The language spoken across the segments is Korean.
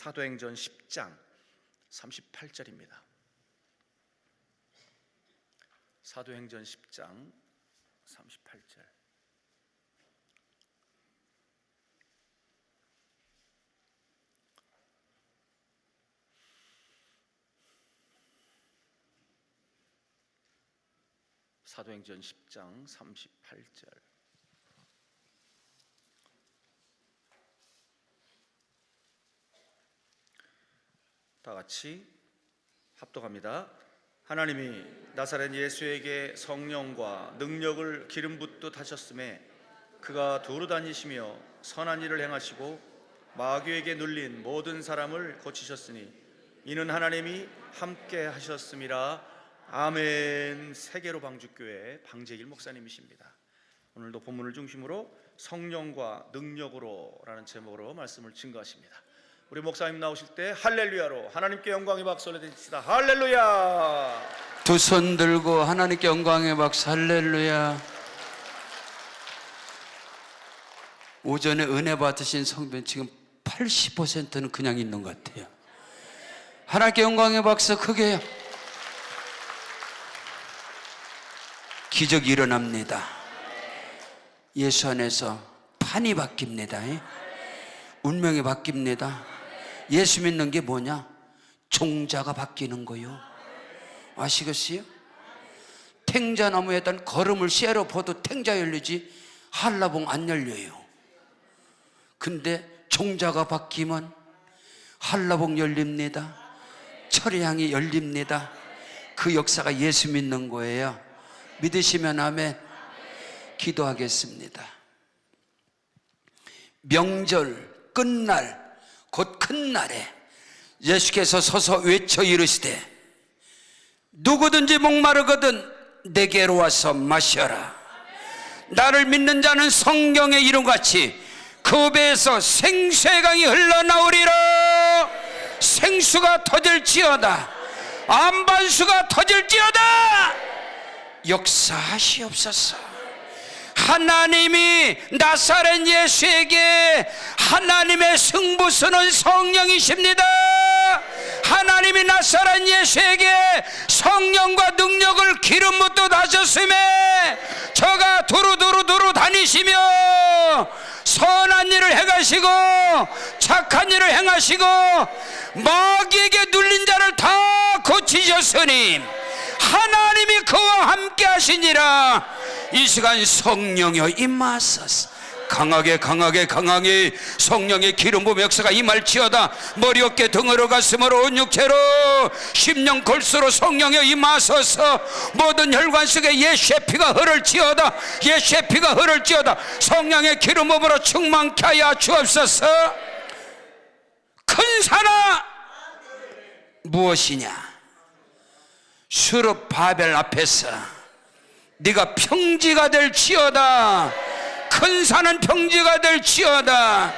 사도행전 10장 38절입니다. 사도행전 10장 38절. 사도행전 10장 38절. 다 같이 합독합니다. 하나님이 나사렛 예수에게 성령과 능력을 기름 붓듯 하셨음에 그가 두루 다니시며 선한 일을 행하시고 마귀에게 눌린 모든 사람을 고치셨으니 이는 하나님이 함께 하셨음이라. 아멘. 세계로 방주교회 방재길 목사님이십니다. 오늘도 본문을 중심으로 성령과 능력으로 라는 제목으로 말씀을 증거하십니다. 우리 목사님 나오실 때 할렐루야로 하나님께 영광의 박수 올려드립시다. 할렐루야. 두 손 들고 하나님께 영광의 박수. 할렐루야. 오전에 은혜 받으신 성도는 지금 80%는 그냥 있는 것 같아요. 하나님께 영광의 박수 크게 해요. 기적이 일어납니다. 예수 안에서 판이 바뀝니다. 운명이 바뀝니다. 예수 믿는 게 뭐냐? 종자가 바뀌는 거요. 아시겠어요? 탱자나무에다 거름을 쇠로 퍼도 탱자 열리지 한라봉 안 열려요. 근데 종자가 바뀌면 한라봉 열립니다. 철의향이 열립니다. 그 역사가 예수 믿는 거예요. 믿으시면 아멘. 기도하겠습니다. 명절 끝날 곧 큰 날에 예수께서 서서 외쳐 이르시되 누구든지 목마르거든 내게로 와서 마셔라. 나를 믿는 자는 성경의 이름같이 그 배에서 생수의 강이 흘러나오리라. 생수가 터질지어다. 안반수가 터질지어다. 역사하시옵소서. 하나님이 나사렛 예수에게 하나님의 승부수는 성령이십니다. 하나님이 나사렛 예수에게 성령과 능력을 기름 붓듯 하셨음에 저가 두루두루 다니시며 선한 일을 행하시고 착한 일을 행하시고 마귀에게 눌린 자를 다 고치셨으니 하나님이 그와 함께 하시니라. 이 시간 성령여 임하소서. 강하게 성령의 기름 부음 역사가 임할지어다. 머리 어깨 등으로 가슴으로 온 육체로 심령 골수로 성령여 임하소서. 모든 혈관 속에 예수의 피가 흐를지어다. 예수의 피가 흐를지어다. 성령의 기름 부음으로 충만케 하여 주옵소서. 큰 산아 무엇이냐? 수르 바벨 앞에서 네가 평지가 될지어다. 큰 산은 평지가 될지어다.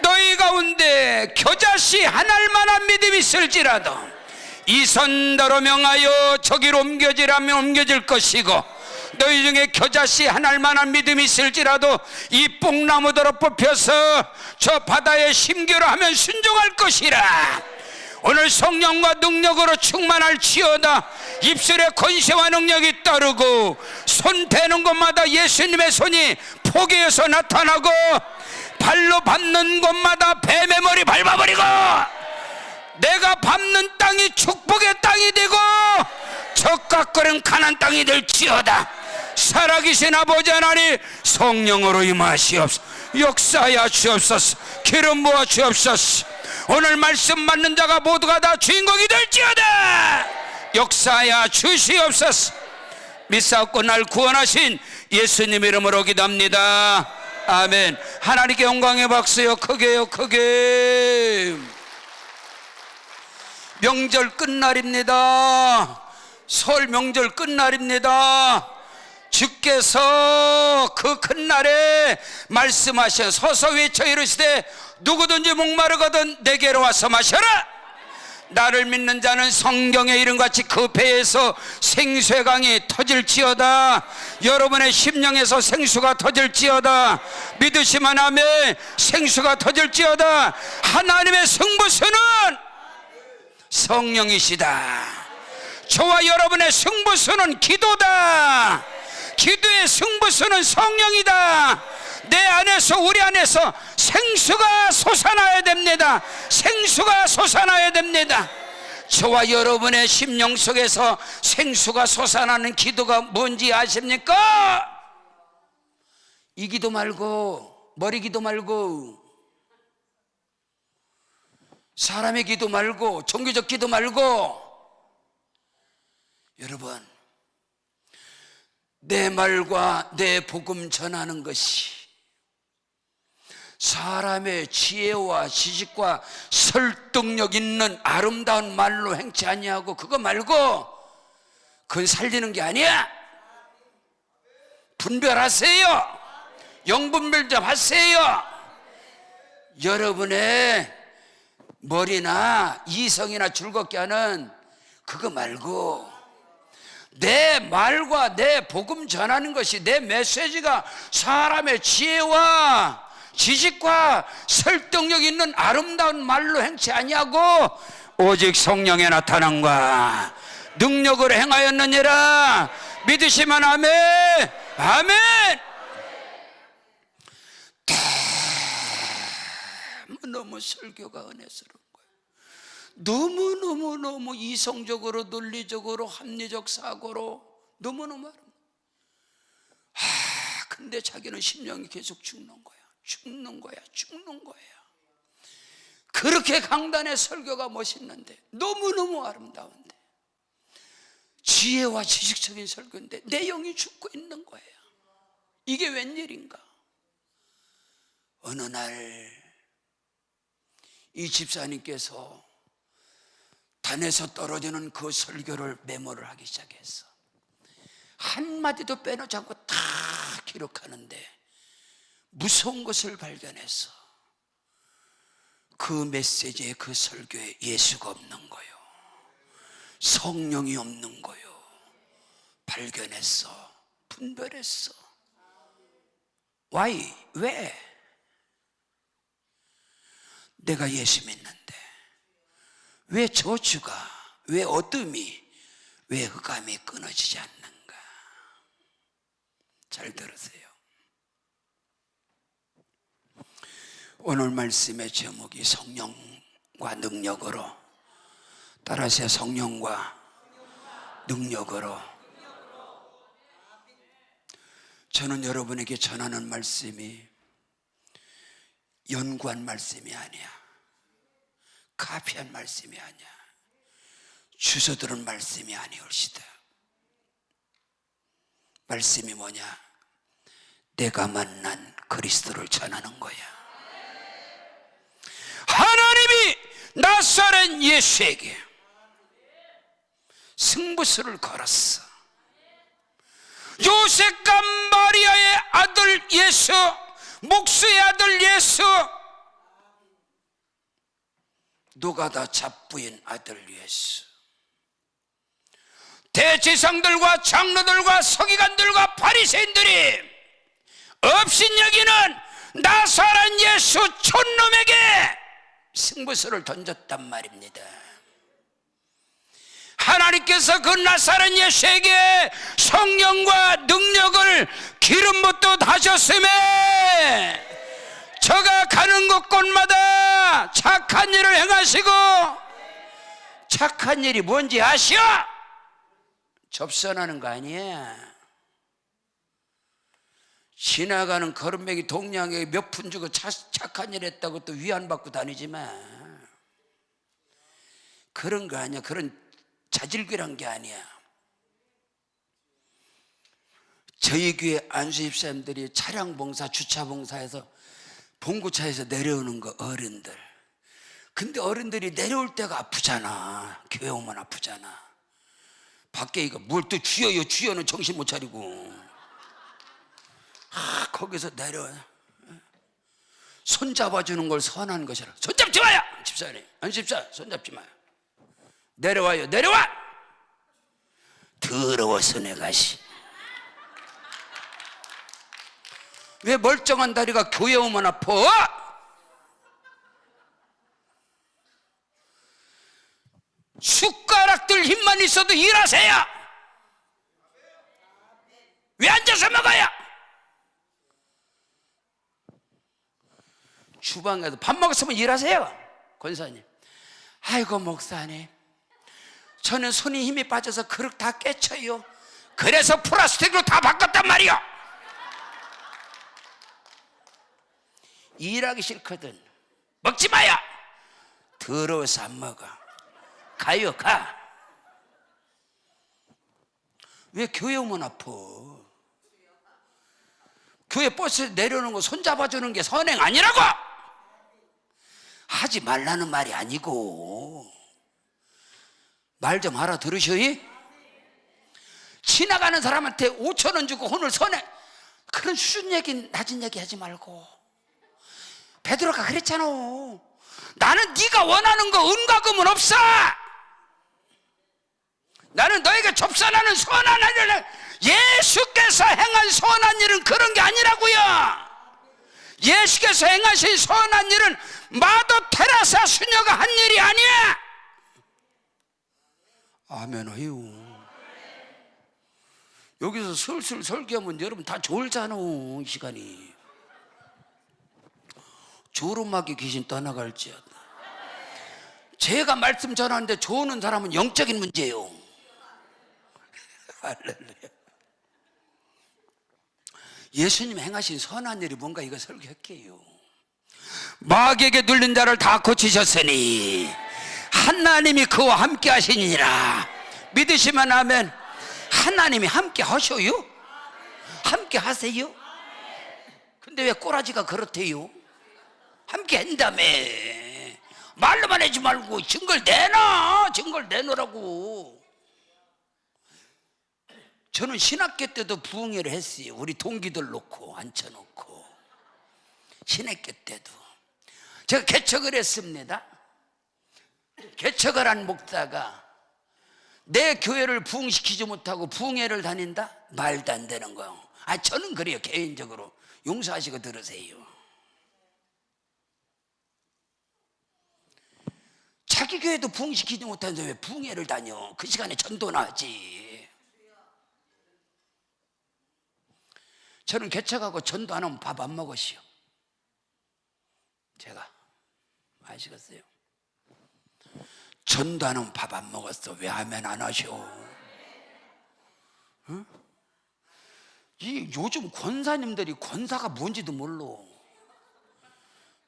너희 가운데 겨자씨 한 알만한 믿음이 있을지라도 이 선더러 명하여 저기로 옮겨지라면 옮겨질 것이고 너희 중에 겨자씨 한 알만한 믿음이 있을지라도 이 뽕나무더러 뽑혀서 저 바다에 심기로 하면 순종할 것이라. 오늘 성령과 능력으로 충만할지어다. 입술에 권세와 능력이 따르고 손 대는 곳마다 예수님의 손이 포개에서 나타나고 발로 밟는 곳마다 뱀의 머리 밟아버리고 내가 밟는 땅이 축복의 땅이 되고 적각거린 가나안 땅이 될지어다. 살아계신 아버지 하나님 성령으로 임하시옵소서. 역사하여 주옵소서. 기름 부어 주옵소서. 오늘 말씀 받는 자가 모두가 다 주인공이 될지어다. 역사하여 주시옵소서. 믿사옵고 날 구원하신 예수님 이름으로 기도합니다. 아멘. 하나님께 영광의 박수요. 크게요 크게. 명절 끝날입니다. 설 명절 끝날입니다. 주께서 그 큰 날에 말씀하셔 서서 외쳐 이르시되 누구든지 목마르거든 내게로 와서 마셔라. 나를 믿는 자는 성경의 이름같이 그 배에서 생수의 강이 터질지어다. 여러분의 심령에서 생수가 터질지어다. 믿으시면 아멘. 생수가 터질지어다. 하나님의 승부수는 성령이시다. 저와 여러분의 승부수는 기도다. 기도의 승부수는 성령이다. 내 안에서, 우리 안에서 생수가 솟아나야 됩니다. 생수가 솟아나야 됩니다. 저와 여러분의 심령 속에서 생수가 솟아나는 기도가 뭔지 아십니까? 이 기도 말고, 머리 기도 말고, 사람의 기도 말고, 종교적 기도 말고, 여러분, 내 말과 내 복음 전하는 것이 사람의 지혜와 지식과 설득력 있는 아름다운 말로 행치 아니하고, 그거 말고 그건 살리는 게 아니야. 분별하세요. 영분별 좀 하세요. 여러분의 머리나 이성이나 즐겁게 하는 그거 말고, 내 말과 내 복음 전하는 것이, 내 메시지가 사람의 지혜와 지식과 설득력 있는 아름다운 말로 행치 아니하고 오직 성령의 나타남과 능력으로 행하였느니라. 믿으시면 아멘. 아멘. 너무 설교가 은혜스러운 거예요. 너무 이성적으로, 논리적으로, 합리적 사고로 너무너무 아름다워. 근데 자기는 심령이 계속 죽는 거야. 죽는 거야. 그렇게 강단의 설교가 멋있는데, 너무너무 아름다운데, 지혜와 지식적인 설교인데 내 영이 죽고 있는 거예요. 이게 웬일인가? 어느 날 이 집사님께서 단에서 떨어지는 그 설교를 메모를 하기 시작했어. 한마디도 빼놓지 않고 다 기록하는데 무서운 것을 발견했어. 그 메시지에, 그 설교에 예수가 없는 거요, 성령이 없는 거요. 발견했어. 분별했어. Why? 왜? 내가 예수 믿는데 왜 저주가, 왜 어둠이, 왜 흑암이 끊어지지 않는가? 잘 들으세요. 오늘 말씀의 제목이 성령과 능력으로, 따라서 성령과 능력으로. 저는 여러분에게 전하는 말씀이 연구한 말씀이 아니야, 카피한 말씀이 아니야, 주워 들은 말씀이 아니올시다. 말씀이 뭐냐? 내가 만난 그리스도를 전하는 거야. 하나님이 나사렛 예수에게 승부수를 걸었어. 요셉과 마리아의 아들 예수, 목수의 아들 예수, 노가다 잡부인 아들 예수, 대제사장들과 장로들과 서기관들과 바리새인들이 업신여기는 나사렛 예수 촌놈에게 승부수를 던졌단 말입니다. 하나님께서 그 나사렛 예수에게 성령과 능력을 기름 붓듯 하셨음에 저가 가는 곳곳마다 착한 일을 행하시고, 착한 일이 뭔지 아시오? 접선하는 거 아니야. 지나가는 거름뱅이 동양에 몇 푼 주고 착한 일 했다고 또 위안받고 다니지 마. 그런 거 아니야. 그런 자질귀란 게 아니야. 저희 교회 안수 집사님들이 차량 봉사, 주차 봉사해서 봉구차에서 내려오는 거, 어른들. 근데 어른들이 내려올 때가 아프잖아. 교회 오면 아프잖아. 밖에 이거 뭘 또 주여요, 주여는 정신 못 차리고. 거기서 내려와. 손 잡아주는 걸 선한 것이라. 손 잡지 마요, 집사님. 안수 집사, 손 잡지 마요. 내려와요, 내려와! 더러워서 내가 왜 멀쩡한 다리가 교회 오면 아파? 숟가락들 힘만 있어도 일하세요. 왜 앉아서 먹어요? 주방에서 밥 먹었으면 일하세요. 권사님, 아이고 목사님, 저는 손이 힘이 빠져서 그릇 다 깨쳐요. 그래서 플라스틱으로 다 바꿨단 말이요. 일하기 싫거든. 먹지 마요. 더러워서 안 먹어. 가요, 가. 왜 교회 오면 아파? 교회 버스 내려오는 거 손잡아주는 게 선행 아니라고? 하지 말라는 말이 아니고. 말 좀 알아들으셔이? 지나가는 사람한테 5,000원 주고 오늘 선행, 그런 수준 얘기, 낮은 얘기 하지 말고. 베드로가 그랬잖아. 나는 네가 원하는 거 은과금은 없어. 나는 너에게 접선하는 선한 일을, 예수께서 행한 선한 일은 그런 게 아니라고요. 예수께서 행하신 선한 일은 마도 테라사 수녀가 한 일이 아니야. 아멘해요. 여기서 슬슬 설교하면 여러분 다 졸잖아. 이 시간이. 조름하게 귀신 떠나갈지어다. 제가 말씀 전하는데 좋은 사람은 영적인 문제예요. 할렐루야. 예수님 행하신 선한 일이 뭔가 이거 설교할게요. 마귀에게 눌린 자를 다 고치셨으니 하나님이 그와 함께 하시니라. 믿으시면 아멘. 하나님이 함께 하셔요? 함께 하세요? 근데 왜 꼬라지가 그렇대요? 함께 한다며. 말로만 하지 말고 증거를 내놔. 증거를 내놓으라고. 저는 신학교 때도 부흥회를 했어요. 우리 동기들 놓고 앉혀놓고. 신학교 때도 제가 개척을 했습니다. 개척을 한 목사가 내 교회를 부흥시키지 못하고 부흥회를 다닌다? 말도 안 되는 거예요. 저는 그래요. 개인적으로 용서하시고 들으세요. 자기 교회도 부흥시키지 못하는데 왜 부흥회를 다녀? 그 시간에 전도나 하지. 저는 개척하고 전도 안 하면 밥 안 먹었시오. 제가 아시겠어요? 전도 안 하면 밥 안 먹었어. 왜 하면 안 하셔? 응? 이 요즘 권사님들이 권사가 뭔지도 몰라.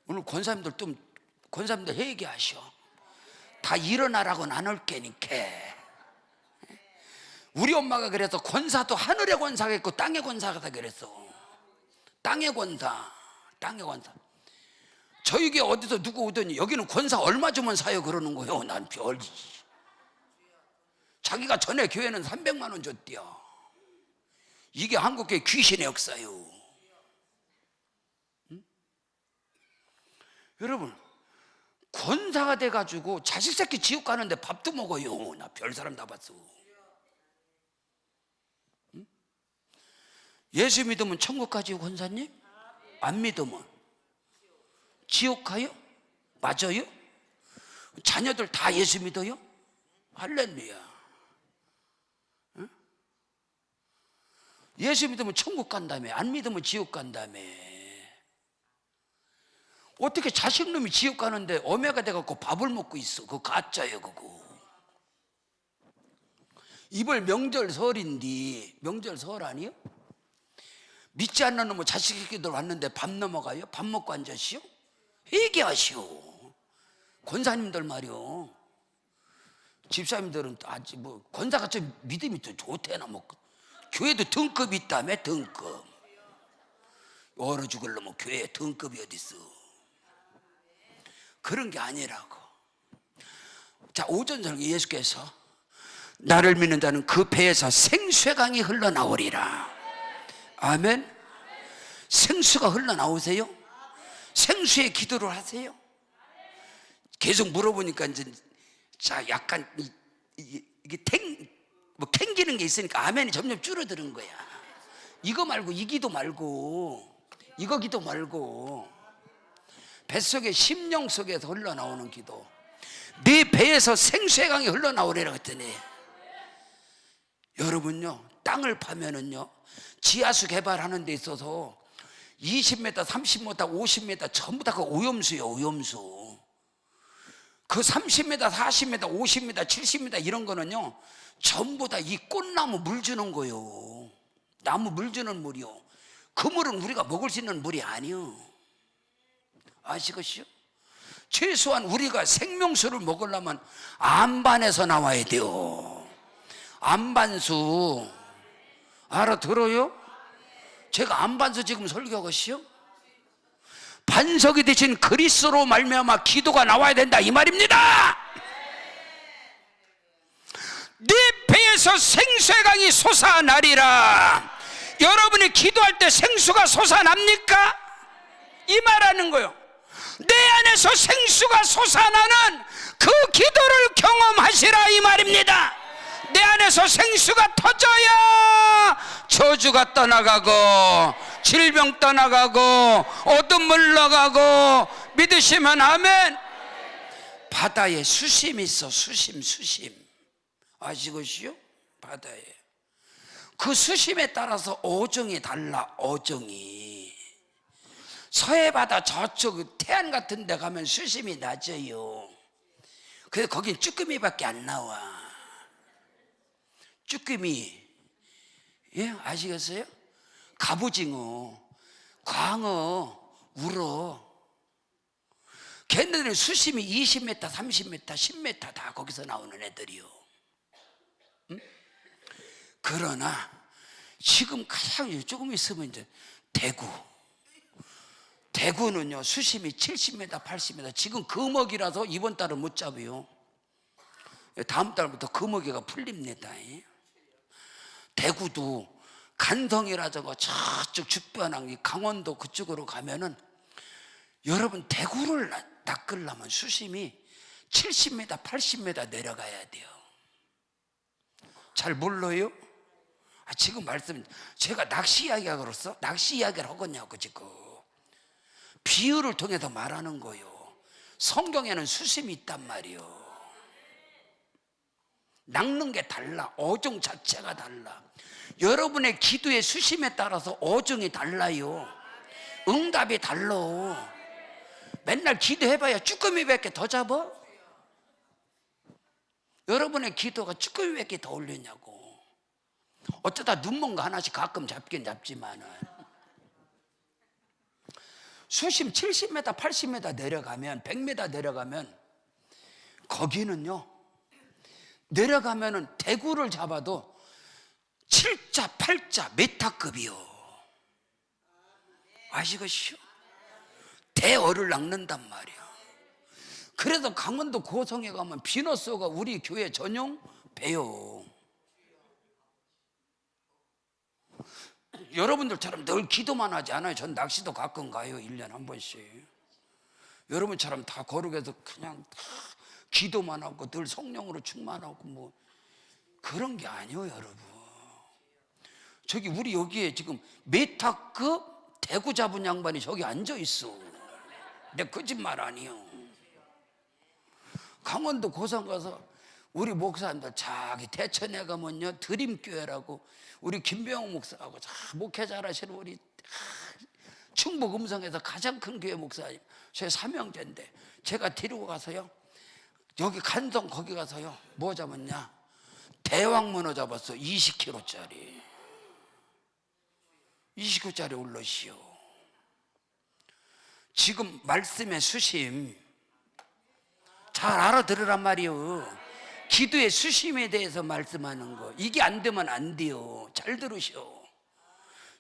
오늘 권사님들 얘기하셔. 다 일어나라고는 안 올 게니까. 우리 엄마가 그래서 권사도 하늘의 권사가 있고 땅의 권사가 다 그랬어. 땅의 권사. 저희 교회 어디서 누구 오더니 여기는 권사 얼마 주면 사요 그러는 거예요. 난 별. 자기가 전에 교회는 300만 원 줬대요. 이게 한국교회 귀신의 역사요. 응? 여러분, 권사가 돼가지고 자식 새끼 지옥 가는데 밥도 먹어요. 나 별 사람 다 봤어. 응? 예수 믿으면 천국 가지요, 권사님? 안 믿으면 지옥 가요? 맞아요? 자녀들 다 예수 믿어요? 할렐루야. 응? 예수 믿으면 천국 간다며. 안 믿으면 지옥 간다며. 어떻게 자식놈이 지옥 가는데 어메가 돼갖고 밥을 먹고 있어. 그거 가짜예요. 그거. 이번 명절설인데, 명절설 아니요? 믿지 않는 놈은 자식 새끼들 왔는데 밥 넘어가요? 밥 먹고 앉으시오? 회개하시오. 권사님들 말이요. 집사님들은 아직 뭐 권사가 좀 믿음이 더 좋대나 뭐. 교회도 등급이 있다며. 등급. 얼어 죽으려면 교회에 등급이 어딨어. 그런 게 아니라고. 자, 오전 설교 예수께서 나를 믿는 자는 그 배에서 생수의 강이 흘러나오리라. 아멘. 생수가 흘러나오세요? 생수의 기도를 하세요? 계속 물어보니까 이제 자 약간 이게 캥기는 게 있으니까 아멘이 점점 줄어드는 거야. 이거 말고 이 기도 말고 이거 기도 말고 뱃속에 심령 속에서 흘러나오는 기도. 네 배에서 생수의 강이 흘러나오래라 그랬더니, 여러분요, 땅을 파면은요, 지하수 개발하는 데 있어서 20m, 30m, 50m 전부 다 그 오염수예요. 오염수. 그 30m, 40m, 50m, 70m 이런 거는요, 전부 다 이 꽃나무 물 주는 거요. 나무 물 주는 물이요. 그 물은 우리가 먹을 수 있는 물이 아니요. 아시겠어요? 최소한 우리가 생명수를 먹으려면 안반에서 나와야 돼요. 안반수. 알아들어요? 제가 안반수 지금 설교하겠어요? 반석이 되신 그리스도로 말미암아 기도가 나와야 된다 이 말입니다. 네 배에서 생수의 강이 솟아나리라. 여러분이 기도할 때 생수가 솟아납니까? 이 말하는 거예요. 내 안에서 생수가 솟아나는 그 기도를 경험하시라 이 말입니다. 내 안에서 생수가 터져야 저주가 떠나가고 질병 떠나가고 어둠 물러가고, 믿으시면 아멘. 바다에 수심이 있어. 수심 아시겠어요? 바다에 그 수심에 따라서 어종이 달라. 어종이 서해바다 저쪽 태안 같은 데 가면 수심이 낮아요. 그래서 거긴 쭈꾸미밖에 안 나와. 쭈꾸미, 예, 아시겠어요? 갑오징어, 광어, 우럭, 걔네들은 수심이 20m, 30m, 10m 다 거기서 나오는 애들이요. 응? 그러나 지금 가장 조금 있으면 이제 대구는요 수심이 70m, 80m. 지금 금어기라서 이번 달은 못 잡아요. 다음 달부터 금어기가 풀립니다. 대구도 간성이라든가 저쪽 죽변항 강원도 그쪽으로 가면은 여러분 대구를 낚으려면 수심이 70m, 80m 내려가야 돼요. 잘 몰라요? 지금 말씀, 제가 낚시 이야기가 그랬어? 낚시 이야기를 하겠냐고 지금. 비유를 통해서 말하는 거예요. 성경에는 수심이 있단 말이에요. 낚는 게 달라. 어종 자체가 달라. 여러분의 기도의 수심에 따라서 어종이 달라요. 응답이 달라. 맨날 기도해봐야 쭈꾸미밖에 더 잡아? 여러분의 기도가 쭈꾸미밖에 더 올리냐고. 어쩌다 눈먼 거 하나씩 가끔 잡긴 잡지만은 수심 70m, 80m 내려가면, 100m 내려가면 거기는요, 내려가면은 대구를 잡아도 7자, 8자 메타급이요. 아시겠죠? 대어를 낚는단 말이야. 그래서 강원도 고성에 가면 비너스가 우리 교회 전용 배요. 여러분들처럼 늘 기도만 하지 않아요. 전 낚시도 가끔 가요. 1년에 한 번씩. 여러분처럼 다 거룩해서 그냥 다 기도만 하고 늘 성령으로 충만하고 뭐 그런 게 아니에요. 여러분, 저기 우리 여기에 지금 메타급 대구 잡은 양반이 저기 앉아 있어. 내 거짓말 아니에요. 강원도 고성 가서 우리 목사님들 자기 대천에 가면요 드림교회라고 우리 김병호 목사하고 목회 잘하시는 우리 충북 음성에서 가장 큰 교회 목사님, 제 삼형제인데 제가 데리고 가서요 여기 간성 거기 가서요 뭐 잡았냐, 대왕문어 잡았어. 20kg짜리 20kg짜리 올라시오. 지금 말씀의 수심 잘 알아들으란 말이요. 기도의 수심에 대해서 말씀하는 거, 이게 안 되면 안 돼요. 잘 들으시오.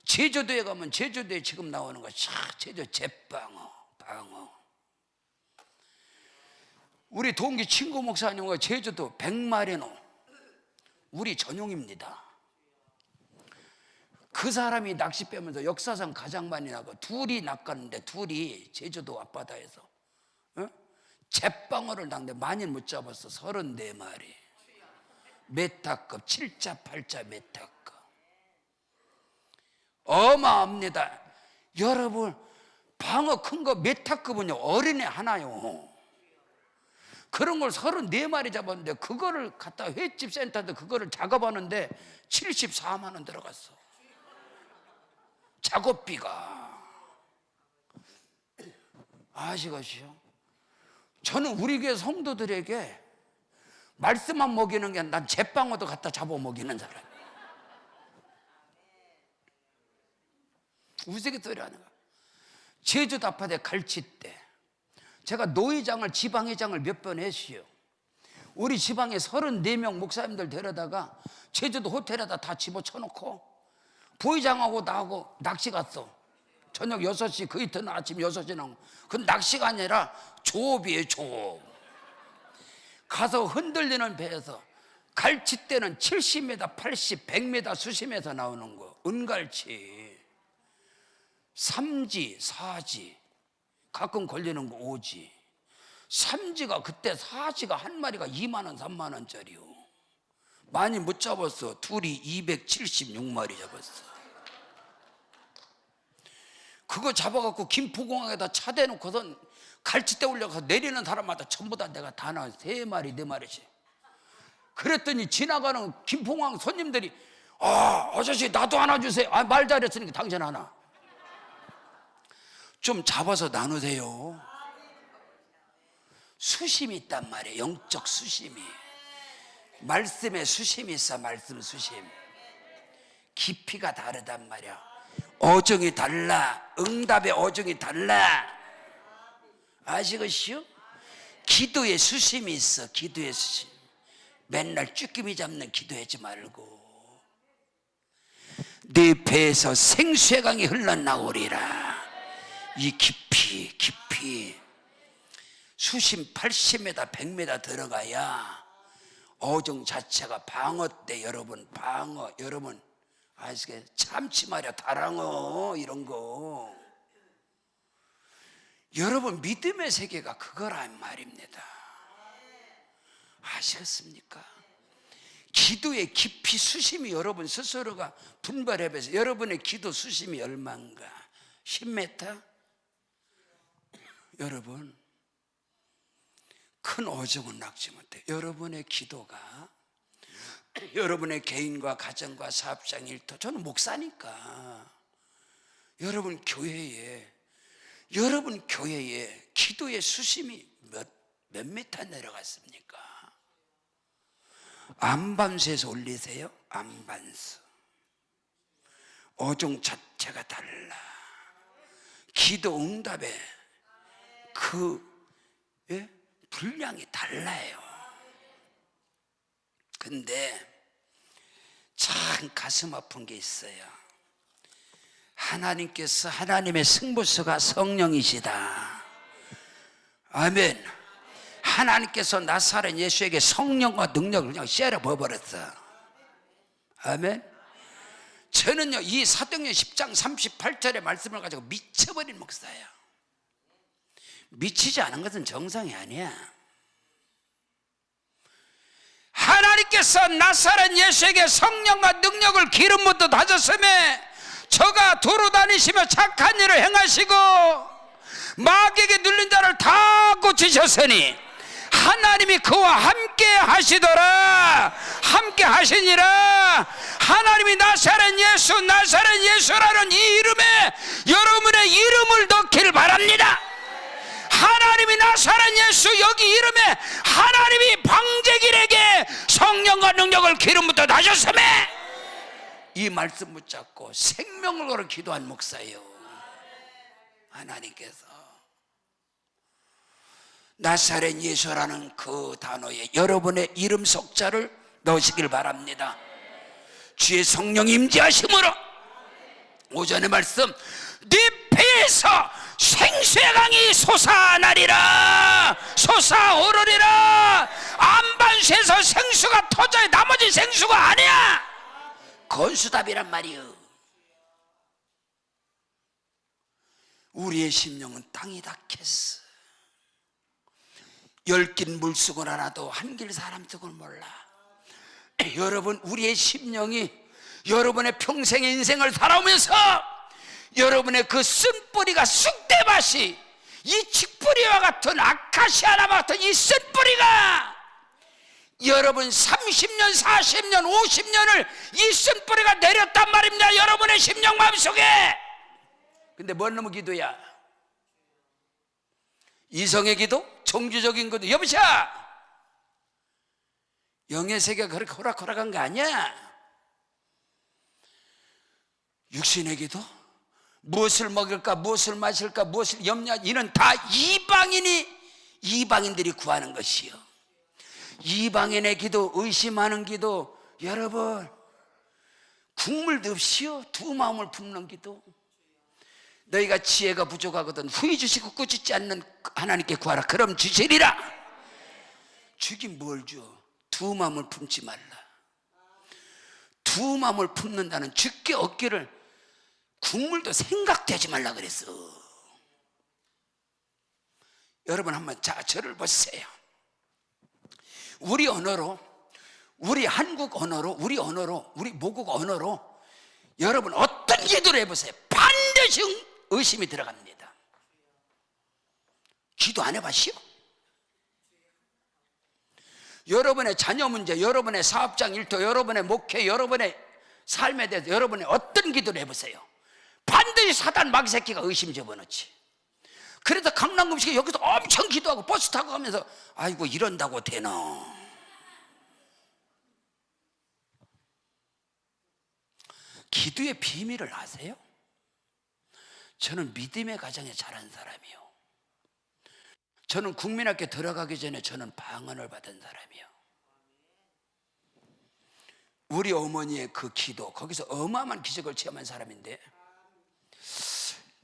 제주도에 가면 제주도에 지금 나오는 거 제주 제빵어, 방어. 우리 동기 친구 목사님과 제주도 백마리노 우리 전용입니다. 그 사람이 낚시 빼면서 역사상 가장 많이 나고 둘이 낚았는데, 둘이 제주도 앞바다에서 제빵어를 낚는데 많이 못 잡았어. 34마리. 메타급 7자 8자 메타급 어마합니다. 여러분, 방어 큰 거 메타급은요 어린애 하나요. 그런 걸 34마리 잡았는데 그거를 갖다 횟집 센터인데 그거를 작업하는데 74만 원 들어갔어. 작업비가. 아시겠어요? 저는 우리 교회 성도들에게 말씀만 먹이는 게 아니라 난 제빵어도 갖다 잡아 먹이는 사람이에요. 우스갯소리 하는 거야. 제주도 아파트에 갈치 때 제가 노회장을 지방회장을 몇 번 했어요. 우리 지방에 34명 목사님들 데려다가 제주도 호텔에다 다 집어쳐놓고 부회장하고 나하고 낚시 갔어. 저녁 6시, 그 이튿날 아침 6시 나오고. 그 낚시가 아니라 조업이에요, 조업. 가서 흔들리는 배에서 갈치대는 70m, 80, 100m 수심에서 나오는 거. 은갈치. 삼지, 사지. 가끔 걸리는 거 오지. 삼지가 그때 사지가 한 마리가 2만 원, 3만 원짜리요. 많이 못 잡았어. 둘이 276마리 잡았어. 그거 잡아갖고 김포공항에다 차 대놓고선 갈치대 올려가서 내리는 사람마다 전부 다 내가 다 나와. 3마리, 4마리씩. 그랬더니 지나가는 김포공항 손님들이 아저씨 나도 하나 주세요. 말 잘했으니까 당신 하나. 좀 잡아서 나누세요. 수심이 있단 말이에요. 영적 수심이. 말씀에 수심이 있어. 말씀 수심. 깊이가 다르단 말이야. 어종이 달라. 응답의 어종이 달라. 아시겠어요? 기도에 수심이 있어. 기도의 수심. 맨날 쭈꾸미 잡는 기도하지 말고 네 배에서 생수의 강이 흘러나오리라. 이 깊이 수심 80m, 100m 들어가야 어종 자체가 방어 때 여러분 방어 여러분 아시겠어요? 참치 말이야 다랑어 이런 거 여러분 믿음의 세계가 그거란 말입니다. 아시겠습니까? 기도의 깊이 수심이 여러분 스스로가 분별해봐서 여러분의 기도 수심이 얼마인가? 10m? 여러분 큰 어종은 낚지 못해. 여러분의 기도가 여러분의 개인과 가정과 사업장 일터 저는 목사니까 여러분 교회에 기도의 수심이 몇 미터 내려갔습니까? 안반수에서 올리세요. 안반수. 어종 자체가 달라. 기도 응답에 분량이 달라요. 근데 참 가슴 아픈 게 있어요. 하나님께서 하나님의 승부수가 성령이시다. 아멘. 하나님께서 나사렛 예수에게 성령과 능력을 그냥 쉐려 버렸어. 아멘. 저는요 이 사도행전 10장 38절의 말씀을 가지고 미쳐버린 목사예요. 미치지 않은 것은 정상이 아니야. 하나님께서 나사렛 예수에게 성령과 능력을 기름 부어 다졌음에 저가 도로 다니시며 착한 일을 행하시고 마귀에게 눌린 자를 다 고치셨으니 하나님이 그와 함께 하시더라. 함께 하시니라. 하나님이 나사렛 예수라는 이 이름에 여러분의 이름을 넣기를 바랍니다. 하나님이 나사렛 예수 여기 이름에 하나님이 방제길에게 성령과 능력을 기름 부어 다셨음에 이 말씀 붙잡고 생명을 걸어 기도한 목사예요. 하나님께서 나사렛 예수라는 그 단어에 여러분의 이름 석자를 넣으시길 바랍니다. 주의 성령 임재하심으로 오전의 말씀 네 배에서 생수의 강이 솟아나리라. 솟아오르리라. 안반수에서 생수가 터져야 나머지 생수가 아니야. 건수답이란 말이요. 우리의 심령은 땅이 닿겠어. 열긴 물속을 알아도 한길 사람 속을 몰라. 여러분 우리의 심령이 여러분의 평생의 인생을 살아오면서 여러분의 그 쓴뿌리가 쑥대밭이 이 칡뿌리와 같은 아카시아나무 같은 이 쓴뿌리가 여러분 30년 40년 50년을 이 쓴뿌리가 내렸단 말입니다. 여러분의 심령 마음속에. 근데 뭔 놈의 기도야? 이성의 기도? 종교적인 기도? 여보세요, 영의 세계가 그렇게 호락호락한 거 아니야. 육신의 기도? 무엇을 먹을까, 무엇을 마실까, 무엇을 염려, 이는 다 이방인들이 구하는 것이요. 이방인의 기도, 의심하는 기도, 여러분 국물도 없이요 두 마음을 품는 기도. 너희가 지혜가 부족하거든 후히 주시고 꾸짖지 않는 하나님께 구하라. 그럼 주시리라. 주긴 뭘 줘? 두 마음을 품지 말라. 두 마음을 품는다는 주께 얻기를 국물도 생각되지 말라 그랬어. 여러분 한번 저를 보세요. 우리 언어로, 우리 한국 언어로, 우리 모국 언어로 여러분 어떤 기도를 해보세요. 반드시 의심이 들어갑니다. 기도 안 해봤시오? 여러분의 자녀 문제, 여러분의 사업장 일도, 여러분의 목회, 여러분의 삶에 대해서 여러분의 어떤 기도를 해보세요. 반드시 사단 마귀 새끼가 의심 집어넣지. 그래서 강남금식이 여기서 엄청 기도하고 버스 타고 가면서 아이고 이런다고 되나. 기도의 비밀을 아세요? 저는 믿음의 가정에 자란 사람이요. 저는 국민학교 들어가기 전에 저는 방언을 받은 사람이요. 우리 어머니의 그 기도, 거기서 어마어마한 기적을 체험한 사람인데,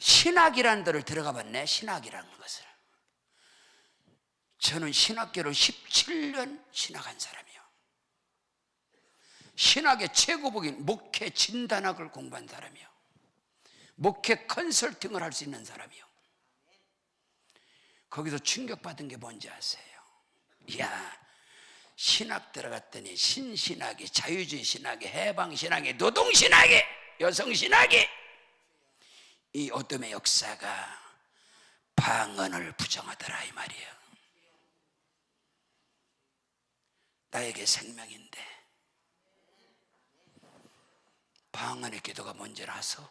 신학이라는 데를 들어가 봤네. 신학이라는 것을. 저는 신학교를 17년 신학한 사람이요. 신학의 최고봉인 목회 진단학을 공부한 사람이요. 목회 컨설팅을 할 수 있는 사람이요. 거기서 충격받은 게 뭔지 아세요? 이야, 신학 들어갔더니 신신학이, 자유주의 신학이, 해방신학이, 노동신학이, 여성신학이, 이 어둠의 역사가 방언을 부정하더라 이 말이에요. 나에게 생명인데 방언의 기도가 뭔지를 아서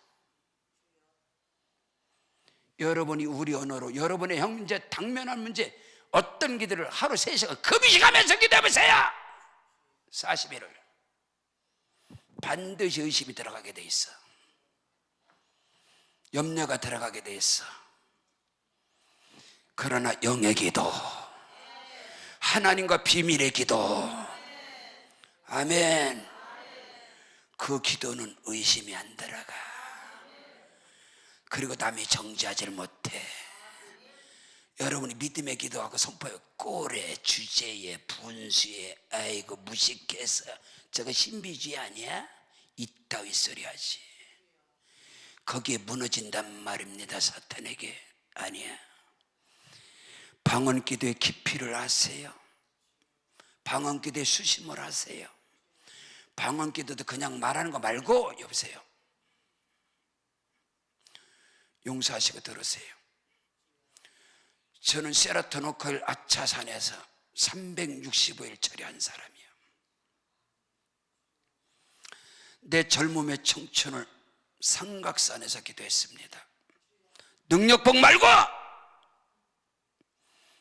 여러분이 우리 언어로 여러분의 형제, 당면한 문제 어떤 기도를 하루 3시간 금식하면서 기도해보세요. 40일을 반드시 의심이 들어가게 돼 있어. 염려가 들어가게 돼 있어. 그러나 영의 기도, 하나님과 비밀의 기도, 아멘, 그 기도는 의심이 안 들어가. 그리고 남이 정지하지를 못해. 여러분이 믿음의 기도하고 선포해. 꼴에, 주제에, 분수에, 아이고 무식해서 저거 신비주의 아니야? 이따위 소리 하지. 거기에 무너진단 말입니다. 사탄에게. 아니야. 방언 기도의 깊이를 아세요? 방언 기도의 수심을 아세요? 방언 기도도 그냥 말하는 거 말고, 여보세요, 용서하시고 들으세요. 저는 세라톤 오카일 아차산에서 365일 처리한 사람이에요. 내 젊음의 청춘을 삼각산에서 기도했습니다. 능력복 말고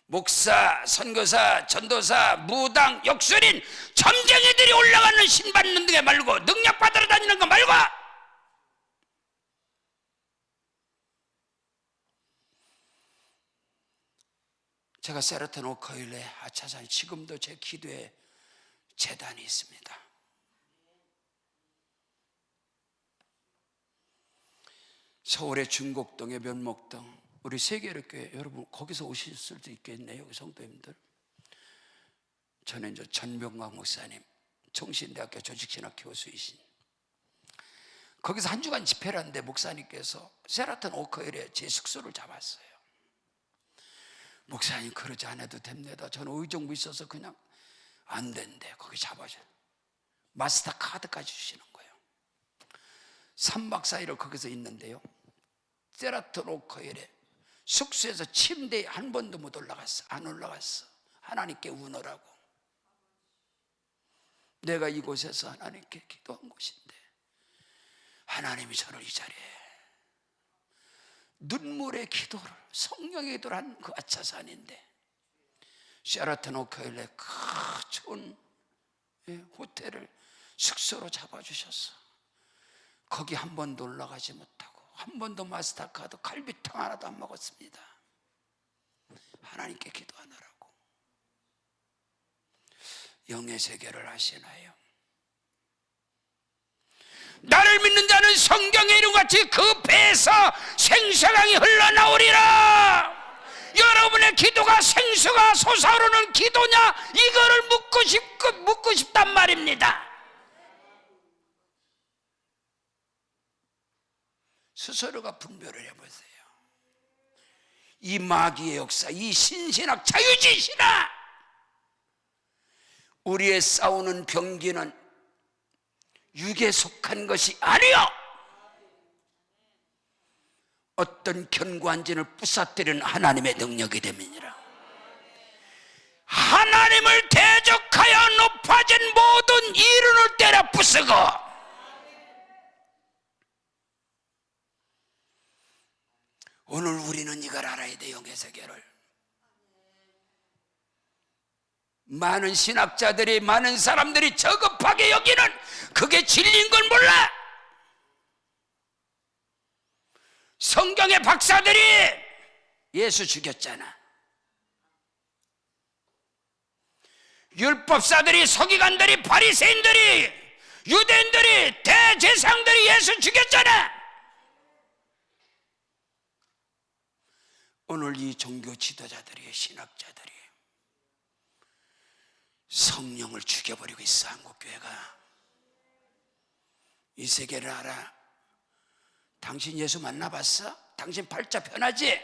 목사, 선교사, 전도사, 무당, 역술인, 점쟁이들이 올라가는 신받는 게 말고, 능력 받으러 다니는 거 말고. 제가 세라톤 오카일의 아차산, 지금도 제 기도에 재단이 있습니다. 서울의 중곡동의 면목동, 우리 세계교회 여러분 거기서 오실 수도 있겠네요. 여기 성도님들. 저는 이제 전병광 목사님, 총신대학교 조직신학 교수이신, 거기서 한 주간 집회를 하는데 목사님께서 세라톤 오카일에 제 숙소를 잡았어요. 목사님 그러지 않아도 됩니다. 저는 의정부 있어서 그냥 안 된대. 거기 잡아줘요. 마스터 카드까지 주시는 거예요. 3박 4일을 거기서 있는데요, 세라톤 오카일에 숙소에서 침대에 한 번도 못 올라갔어. 안 올라갔어. 하나님께 우너라고. 내가 이곳에서 하나님께 기도한 곳인데 하나님이 저를 이 자리에 눈물의 기도를, 성령의 기도를 한 그 아차산인데 셰라톤 오크힐에 그 좋은 호텔을 숙소로 잡아주셨어. 거기 한 번도 올라가지 못하고 한 번도 마스터카드 갈비탕 하나도 안 먹었습니다. 하나님께 기도하느라고. 영의 세계를 아시나요? 나를 믿는 자는 성경의 이름같이 그 배에서 생수강이 흘러나오리라. 여러분의 기도가 생수가 솟아오르는 기도냐, 이거를 묻고 싶단 말입니다. 스스로가 분별을 해보세요. 이 마귀의 역사, 이 신신학 자유주의 신학, 우리의 싸우는 병기는 육에 속한 것이 아니요, 어떤 견고한 진을 부서뜨리는 하나님의 능력이 됨이니라. 하나님을 대적하여 높아진 모든 이론을 때려 부수고 오늘 우리는 이걸 알아야 돼. 영의 세계를. 많은 신학자들이, 많은 사람들이 저급하게 여기는 그게 진리인 걸 몰라. 성경의 박사들이 예수 죽였잖아. 율법사들이, 서기관들이, 바리새인들이, 유대인들이, 대제사장들이 예수 죽였잖아. 오늘 이 종교 지도자들이, 신학자들이 성령을 죽여버리고 있어. 한국교회가. 이 세계를 알아. 당신 예수 만나봤어? 당신 팔자 편하지?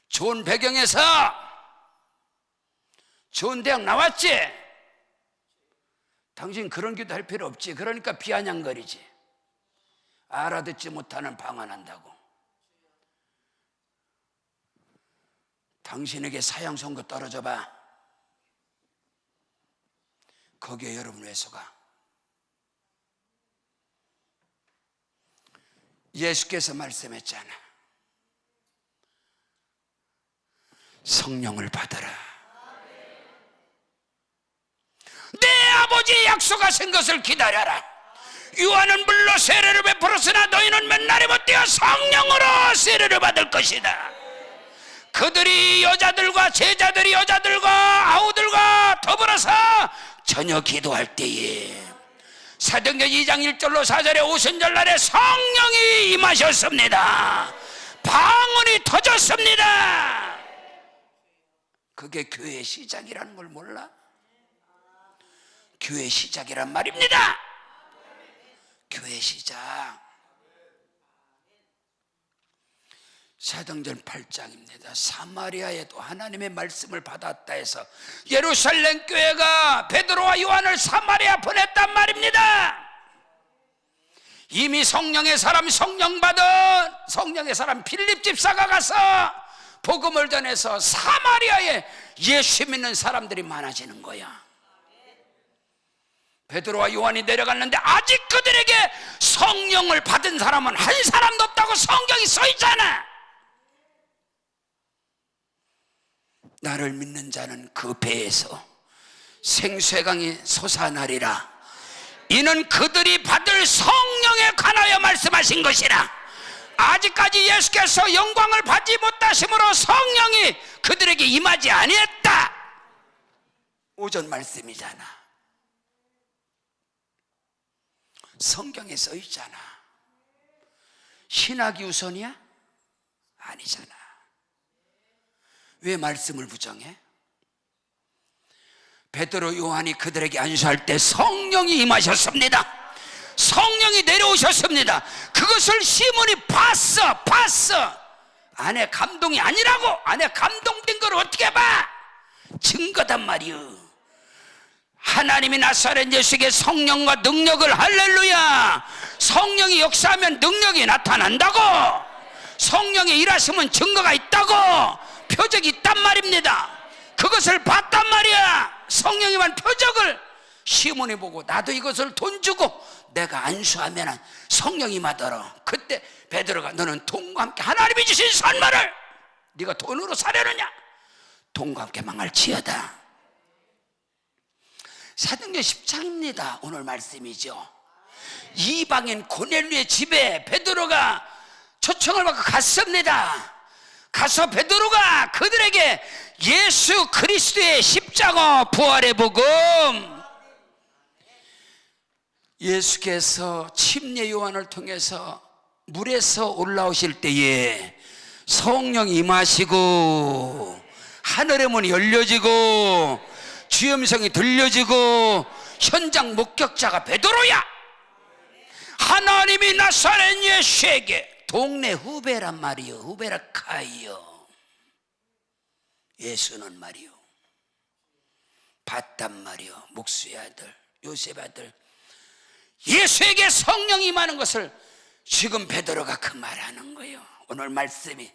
좋은 배경에서 좋은 대학 나왔지? 당신 그런 기도 할 필요 없지. 그러니까 비아냥거리지. 알아듣지 못하는 방언한다고. 당신에게 사형 선고 떨어져 봐. 거기에 여러분 왜 속아? 예수께서 말씀했잖아. 성령을 받아라. 내 아버지의 약속하신 것을 기다려라. 요한은 물로 세례를 베풀었으나 너희는 맨날에 못되어 성령으로 세례를 받을 것이다. 그들이 여자들과, 제자들이 여자들과 아우들과 더불어서 저녁 기도할 때에 사도행전 2장 1절로 4절에 오순절날에 성령이 임하셨습니다. 방언이 터졌습니다. 그게 교회의 시작이라는 걸 몰라? 교회의 시작이란 말입니다. 교회의 시작. 사도행전 8장입니다. 사마리아에도 하나님의 말씀을 받았다 해서 예루살렘 교회가 베드로와 요한을 사마리아 보냈단 말입니다. 이미 성령의 사람, 성령 받은 성령의 사람 빌립 집사가 가서 복음을 전해서 사마리아에 예수 믿는 사람들이 많아지는 거야. 베드로와 요한이 내려갔는데 아직 그들에게 성령을 받은 사람은 한 사람도 없다고 성경이 써 있잖아. 나를 믿는 자는 그 배에서 생수의 강이 솟아나리라. 이는 그들이 받을 성령에 관하여 말씀하신 것이라. 아직까지 예수께서 영광을 받지 못하심으로 성령이 그들에게 임하지 아니했다. 오전 말씀이잖아. 성경에 써 있잖아. 신학이 우선이야? 아니잖아. 왜 말씀을 부정해? 베드로 요한이 그들에게 안수할 때 성령이 임하셨습니다. 성령이 내려오셨습니다. 그것을 시몬이 봤어. 안에 감동이 아니라고. 안에 감동된 걸 어떻게 봐? 증거단 말이요. 하나님이 나사렛 예수에게 성령과 능력을, 할렐루야, 성령이 역사하면 능력이 나타난다고. 성령의 일하시면 증거가 있다고, 표적이 있단 말입니다. 그것을 봤단 말이야. 성령이만 표적을 시몬이 보고, 나도 이것을 돈 주고 내가 안수하면 성령이 임하더라. 그때 베드로가, 너는 돈과 함께 하나님이 주신 선물을 네가 돈으로 사려느냐? 돈과 함께 망할지어다. 사도행전 10장입니다. 오늘 말씀이죠. 이방인 고넬료의 집에 베드로가 초청을 받고 갔습니다. 가서 베드로가 그들에게 예수 그리스도의 십자가 부활의 복음, 예수께서 침례 요한을 통해서 물에서 올라오실 때에 성령이 임하시고 하늘의 문이 열려지고 주의 음성이 들려지고 현장 목격자가 베드로야. 하나님이 나사렛 예수에게, 동네 후배란 말이요, 후배라카이요, 예수는 말이요 봤단 말이요, 목수의 아들 요셉 아들 예수에게 성령이 임하는 것을 지금 베드로가 그 말하는 거예요. 오늘 말씀이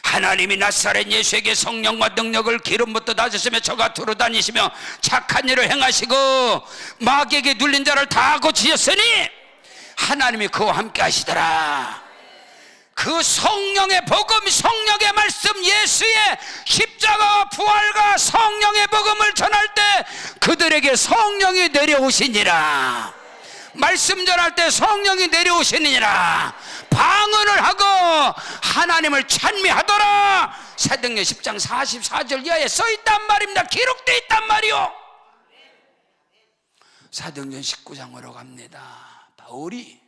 하나님이 나사렛 예수에게 성령과 능력을 기름부터 다주시며 저가 두루 다니시며 착한 일을 행하시고 마귀에게 눌린 자를 다 고치셨으니 하나님이 그와 함께 하시더라. 그 성령의 복음, 성령의 말씀, 예수의 십자가 부활과 성령의 복음을 전할 때 그들에게 성령이 내려오시니라. 말씀 전할 때 성령이 내려오시니라. 방언을 하고 하나님을 찬미하더라. 사도행전 10장 44절 이하에 써있단 말입니다. 기록되어 있단 말이요. 사도행전 19장으로 갑니다. 바울이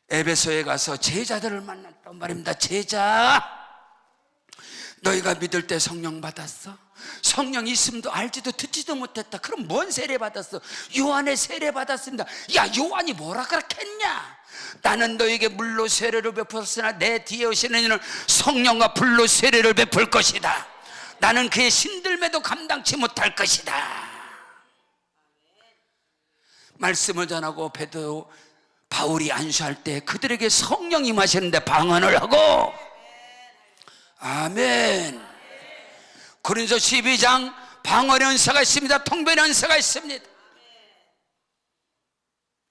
에베소에 가서 제자들을 만났단 말입니다. 제자, 너희가 믿을 때 성령 받았어? 성령 있음도 알지도 듣지도 못했다. 그럼 뭔 세례 받았어? 요한의 세례 받았습니다. 야, 요한이 뭐라 그랬겠냐? 나는 너에게 물로 세례를 베풀었으나 내 뒤에 오시는 이는 성령과 불로 세례를 베풀 것이다. 나는 그의 신들매도 감당치 못할 것이다. 말씀을 전하고 베드로, 바울이 안수할 때 그들에게 성령이 임하시는데 방언을 하고, 아멘. 고린도 12장 방언의 은사가 있습니다. 통변의 은사가 있습니다.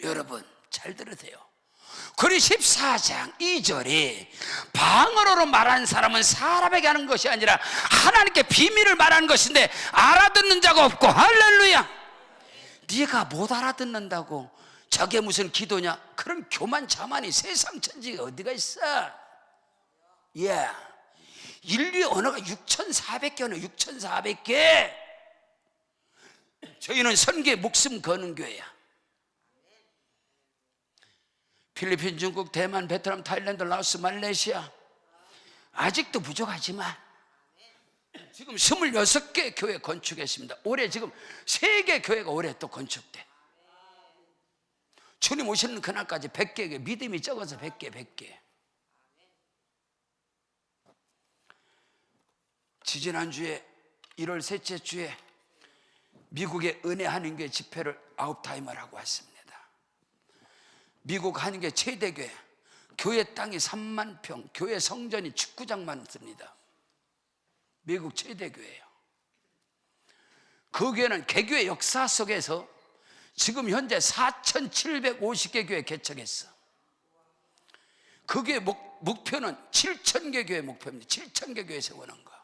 여러분 잘 들으세요. 고린 14장 2절에 방언으로 말하는 사람은 사람에게 하는 것이 아니라 하나님께 비밀을 말하는 것인데 알아듣는 자가 없고, 할렐루야. 네가 못 알아듣는다고 저게 무슨 기도냐? 그런 교만자만이 세상 천지가 어디가 있어? 예. 인류의 언어가 6,400개 언어, 6,400개. 저희는 선교에 목숨 거는 교회야. 필리핀, 중국, 대만, 베트남, 타일랜드, 라오스, 말레이시아 아직도 부족하지만 지금 26개 교회 건축했습니다. 올해 지금 3개 교회가 올해 또 건축돼. 주님 오시는 그날까지 100개, 믿음이 적어서 100개. 지지난주에 1월 셋째 주에 미국의 은혜 한인교회 집회를 아웃타임을 하고 왔습니다. 미국 한인교회 최대교회, 교회 땅이 3만 평, 교회 성전이 축구장만 씁니다. 미국 최대교회예요. 그 교회는 개교의 역사 속에서 지금 현재 4,750개 교회 개척했어. 그 교회 목표는 7,000개 교회 목표입니다. 7,000개 교회 세우는 거.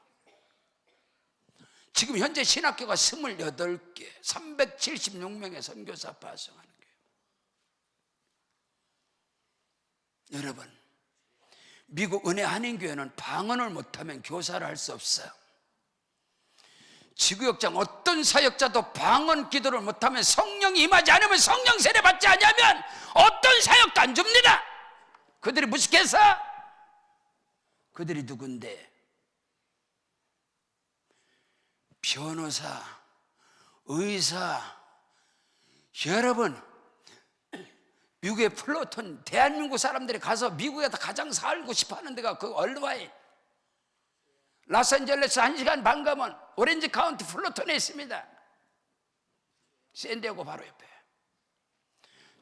지금 현재 신학교가 28개, 376명의 선교사 파송하는 거예요. 여러분, 미국 은혜 한인교회는 방언을 못하면 교사를 할 수 없어요. 지구역장 어떤 사역자도 방언 기도를 못하면, 성령이 임하지 않으면, 성령 세례 받지 않으면 어떤 사역도 안 줍니다. 그들이 무식해서. 그들이 누군데? 변호사, 의사. 여러분, 미국의 플로톤, 대한민국 사람들이 가서 미국에서 가장 살고 싶어 하는 데가 그 얼와인, 로스앤젤레스 1시간 반 가면 오렌지 카운티 플로톤에 있습니다. 샌디에고 바로 옆에.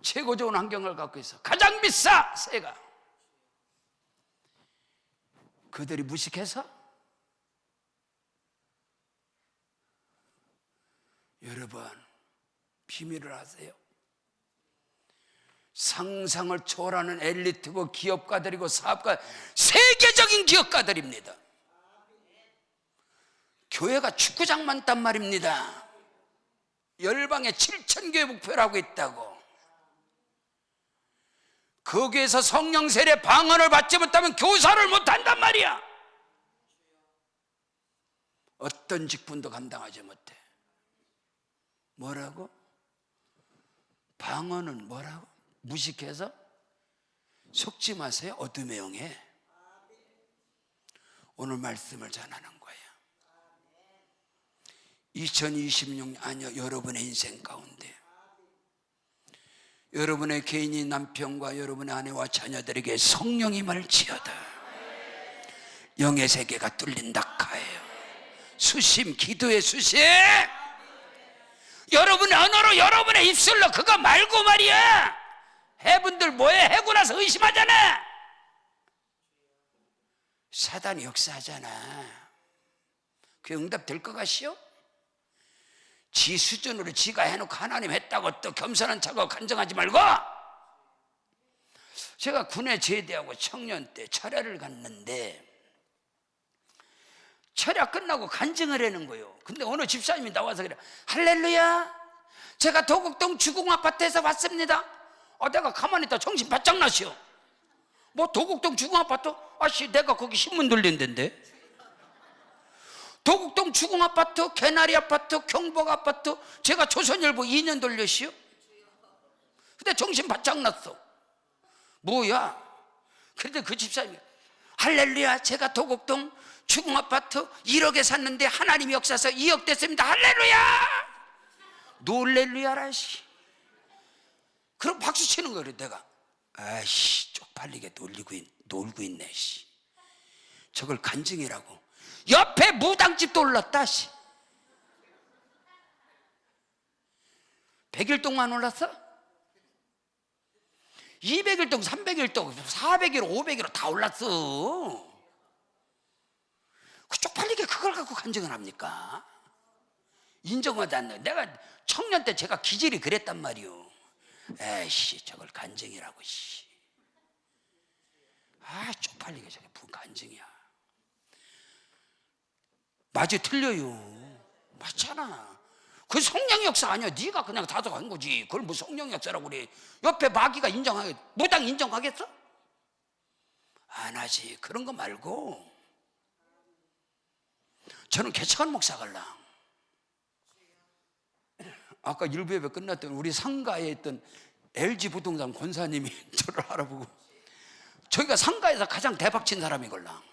최고 좋은 환경을 갖고 있어. 가장 비싸, 새가. 그들이 무식해서? 여러분, 비밀을 아세요? 상상을 초월하는 엘리트고 기업가들이고 사업가, 세계적인 기업가들입니다. 교회가 축구장 많단 말입니다. 열방에 7,000교회 목표를 하고 있다고. 거기에서 성령 세례 방언을 받지 못하면 교사를 못한단 말이야. 어떤 직분도 감당하지 못해. 뭐라고? 방언은 뭐라고? 무식해서? 속지 마세요. 어둠의 영에. 오늘 말씀을 전하는 거예요. 2026년 아니요, 여러분의 인생 가운데 여러분의 개인이 남편과 여러분의 아내와 자녀들에게 성령이 말지어다. 영의 세계가 뚫린다 카예요. 수심, 기도의 수심. 여러분의 언어로, 여러분의 입술로 그거 말고 말이야. 해분들 뭐해? 해고 나서 의심하잖아. 사단이 역사하잖아. 그게 응답 될 것 같시오? 지 수준으로 지가 해놓고 하나님 했다고 또 겸손한 척하고 간증하지 말고. 제가 군에 제대하고 청년 때 철야를 갔는데 철야 끝나고 간증을 하는 거예요. 근데 어느 집사님이 나와서 그래, 할렐루야, 제가 도곡동 주공아파트에서 왔습니다. 내가 가만히 있다 정신 바짝 나시오. 뭐 도곡동 주공아파트? 아씨, 내가 거기 신문 돌린댄데. 도곡동 주공아파트, 개나리아파트, 경복아파트, 제가 조선일보 2년 돌렸시오. 근데 정신 바짝 났어. 뭐야? 그런데 그 집사님이, 할렐루야, 제가 도곡동 주공아파트 1억에 샀는데 하나님이 역사서 2억 됐습니다. 할렐루야! 놀렐루야라 씨. 그럼 박수 치는 거래. 내가 아이씨, 쪽팔리게 놀고 있네 씨. 저걸 간증이라고. 옆에 무당집도 올랐다 씨. 100일 동안 올랐어? 200일 동, 300일 동, 400일, 500일 다 올랐어. 그 쪽팔리게 그걸 갖고 간증을 합니까? 인정하지 않는. 내가 청년 때 제가 기질이 그랬단 말이오. 에이씨, 저걸 간증이라고 씨. 아, 쪽팔리게 저게 무슨 간증이야. 맞아, 틀려요. 맞잖아. 그 성령 역사 아니야. 네가 그냥 다져간 거지. 그걸 뭐 성령 역사라고 그래. 옆에 마귀가 인정하겠, 무당 인정하겠어? 안 하지. 그런 거 말고 저는 개척한 목사 갈랑. 아까 일부 예배 끝났던 우리 상가에 있던 LG 부동산 권사님이 저를 알아보고, 저희가 상가에서 가장 대박 친 사람이걸랑.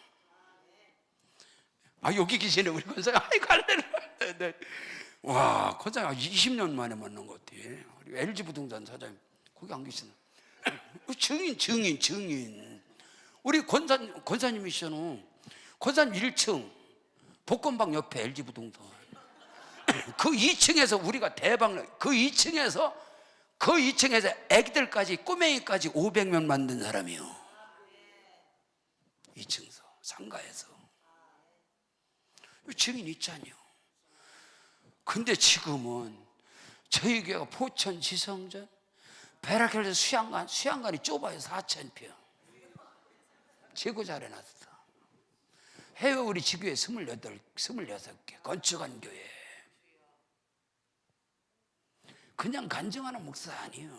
여기 계시네 우리 권사님. 아이고 할렐루야. 와, 권사님 20년 만에 만난 것 같아. 우리 LG 부동산 사장님 거기 안 계시나? 증인. 우리 권사님이시잖아. 권사님 1층 복권방 옆에 LG 부동산. 그 2층에서 우리가 대박. 그 2층에서 애기들까지, 꼬맹이까지 500명 만든 사람이요. 2층에서 상가에서. 증인 있잖아요. 근데 지금은 저희 교회가 포천 지성전 베라켈에서 수양관이 좁아요. 4,000평. 재고 잘해놨어. 해외 우리 지교회 26개 건축한 교회. 그냥 간증하는 목사 아니에요.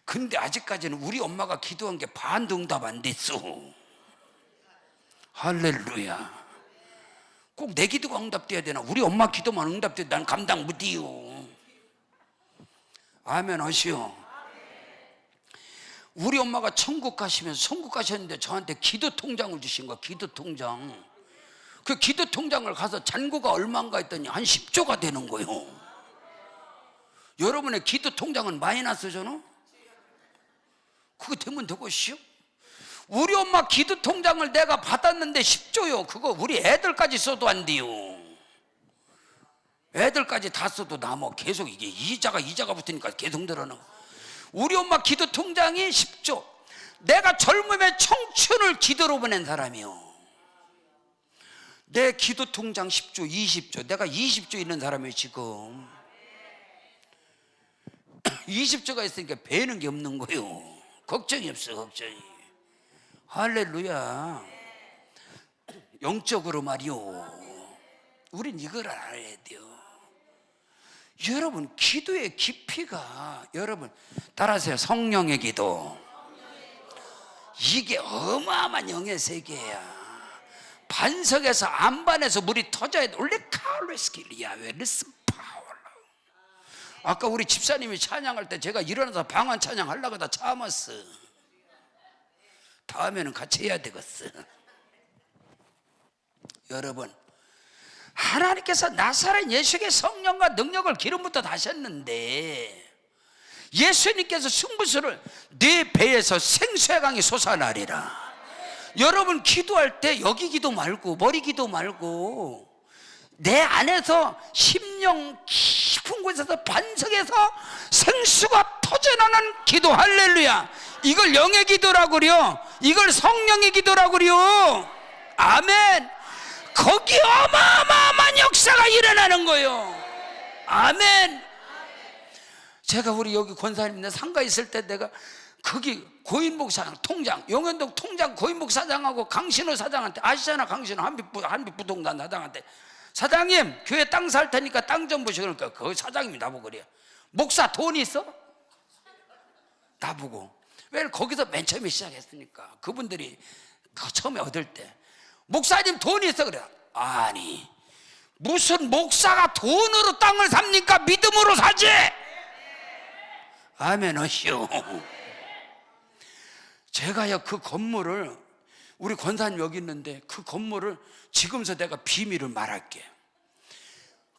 근데 아직까지는 우리 엄마가 기도한 게 반도 응답 안 됐어. 할렐루야. 꼭 내 기도가 응답돼야 되나? 우리 엄마 기도만 응답돼도 난 감당 못해요. 아멘 하시오. 우리 엄마가 천국 가셨는데 저한테 기도 통장을 주신 거야. 기도 통장. 그 기도 통장을 가서 잔고가 얼마인가 했더니 한 10조가 되는 거예요. 여러분의 기도 통장은 마이너스잖아? 그거 되면 되겠시오? 우리 엄마 기도 통장을 내가 받았는데 10조요. 그거 우리 애들까지 써도 안 돼요. 애들까지 다 써도 남아. 계속 이게 이자가 붙으니까 계속 늘어나. 우리 엄마 기도 통장이 10조. 내가 젊음의 청춘을 기도로 보낸 사람이요. 내 기도 통장 10조 20조 내가 20조 있는 사람이에요. 지금 20조가 있으니까 배는 게 없는 거예요. 걱정이 없어. 걱정이. 할렐루야. 영적으로 말이요, 우린 이걸 알아야 돼요. 여러분, 기도의 깊이가, 여러분 따라하세요. 성령의 기도, 이게 어마어마한 영의 세계야. 반석에서 안반에서 물이 터져야 돼. 원래 카울레스킬리야. 왜 리스 파워. 아까 우리 집사님이 찬양할 때 제가 일어나서 방언 찬양하려고 다 참았어. 다음에는 같이 해야 되겠어. 여러분, 하나님께서 나사렛 예수에게 성령과 능력을 기름부터 다셨는데, 예수님께서 승부수를 네 배에서 생수의 강이 솟아나리라. 여러분, 기도할 때 여기 기도 말고 머리 기도 말고 내 안에서 심령 깊은 곳에서 반석에서 생수가 터져나는 기도. 할렐루야. 이걸 영의 기도라고 그래요. 이걸 성령의 기도라고 그래요. 아멘. 거기 어마어마한 역사가 일어나는 거예요. 아멘. 제가 우리 여기 권사님네 상가 있을 때 내가 거기 고인목 사장 통장, 용현동 통장 고인목 사장하고 강신호 사장한테, 아시잖아, 강신호 한빛부동산 사장한테, 사장님 교회 땅 살 테니까 땅 좀 보시고. 그러니까 그 사장님이 나보고 그래요. 목사 돈 있어? 나보고. 왜? 거기서 맨 처음에 시작했으니까. 그분들이 처음에 얻을 때 목사님 돈 있어? 그래. 아니, 무슨 목사가 돈으로 땅을 삽니까? 믿음으로 사지. 아멘 하시오. 제가요, 그 건물을, 우리 권사님 여기 있는데 그 건물을 지금서 내가 비밀을 말할게.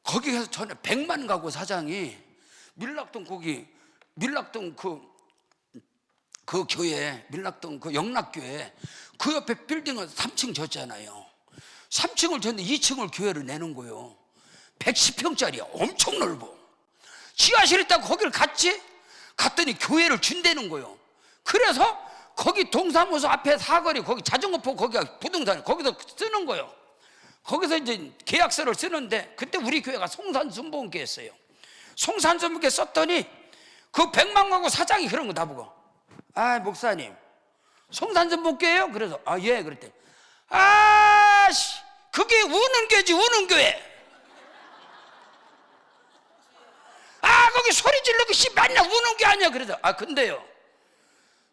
거기 가서 전에 100만 가구 사장이 밀락동, 거기 밀락동 그 교회, 밀락동 그 영락교회 그 옆에 빌딩을 3층 졌잖아요. 3층을 졌는데 2층을 교회로 내는 거예요. 110평짜리야. 엄청 넓어. 지하실 있다고 거기를 갔더니 교회를 준다는 거예요. 그래서 거기 동사무소 앞에 사거리, 거기 자전거포, 거기가 부동산, 거기서 쓰는 거예요. 거기서 이제 계약서를 쓰는데, 그때 우리 교회가 송산순복음교회였어요. 송산순복음교회 썼더니 그 100만 가구 사장이 그런 거 나보고, 아, 목사님 송산순복음교회예요? 그래서 아, 예. 그랬더니, 아씨, 그게 우는 교회지, 우는 교회. 아, 거기 소리 지르고 씨 맨날 우는 게 아니야. 그래서 아, 근데요,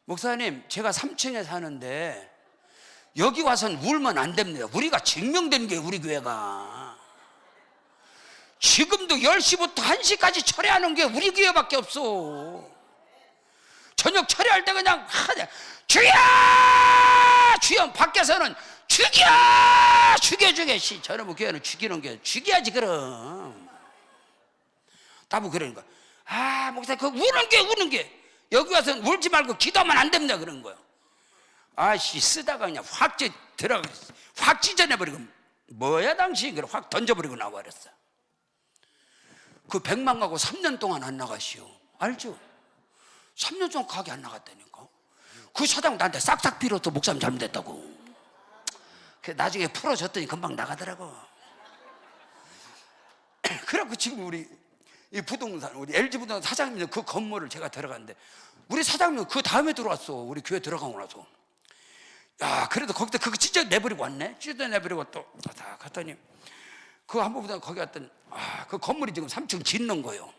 목사님, 제가 3층에 사는데 여기 와서는 울면 안 됩니다. 우리가 증명된 게, 우리 교회가 지금도 10시부터 1시까지 철회하는 게 우리 교회밖에 없어. 저녁 철회할 때 그냥 주여 주여, 밖에서는 죽여 씨. 저놈의 교회는 죽이는 게, 죽여야지. 그럼 나보고 그러니까, 아, 목사님, 그 우는 게 여기 와서는 울지 말고 기도하면 안 됩니다. 그런 거예요. 아씨, 쓰다가 그냥 확 찢어내버리고, 뭐야 당신, 그래 확 던져버리고 나와버렸어. 그 100만 가고 3년 동안 안 나가시오. 알죠? 3년 동안 가게 안 나갔다니까. 그 사장 나한테 싹싹 빌어서 목사님 잘못했다고. 나중에 풀어줬더니 금방 나가더라고. 그래갖고 지금 우리 이 부동산, 우리 LG 부동산 사장님 그 건물을 제가 들어갔는데, 우리 사장님은 그 다음에 들어왔어. 우리 교회 들어가고 나서. 야, 그래도 거기다 그거 찢어내버리고 왔네. 찢어내버리고 또 갔더니 그 한번보다 거기 갔더니, 아, 그 건물이 지금 3층 짓는 거예요.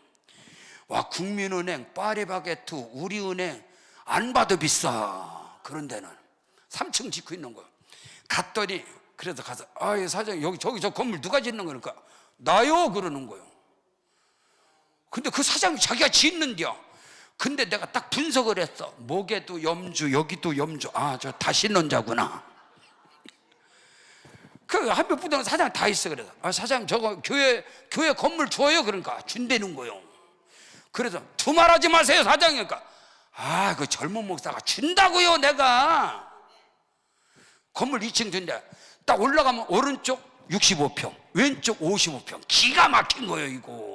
와, 국민은행, 파리바게트, 우리은행 안 봐도 비싸. 그런 데는 3층 짓고 있는 거예요. 갔더니, 그래서 가서, 아, 사장님, 여기 저기 저 건물 누가 짓는 거니까 나요. 그러는 거예요. 근데 그 사장이 자기가 짓는겨. 근데 내가 딱 분석을 했어. 목에도 염주, 여기도 염주. 아, 저 다신론자구나. 그 한빛부동산 사장 다 있어. 그래서 아, 사장 저거 교회 건물 줘요. 그러니까 준다는 거요. 그래서 두말하지 마세요, 사장이니까. 아, 그 젊은 목사가 준다고요. 내가 건물 2층 준대. 딱 올라가면 오른쪽 65평, 왼쪽 55평. 기가 막힌 거예요, 이거.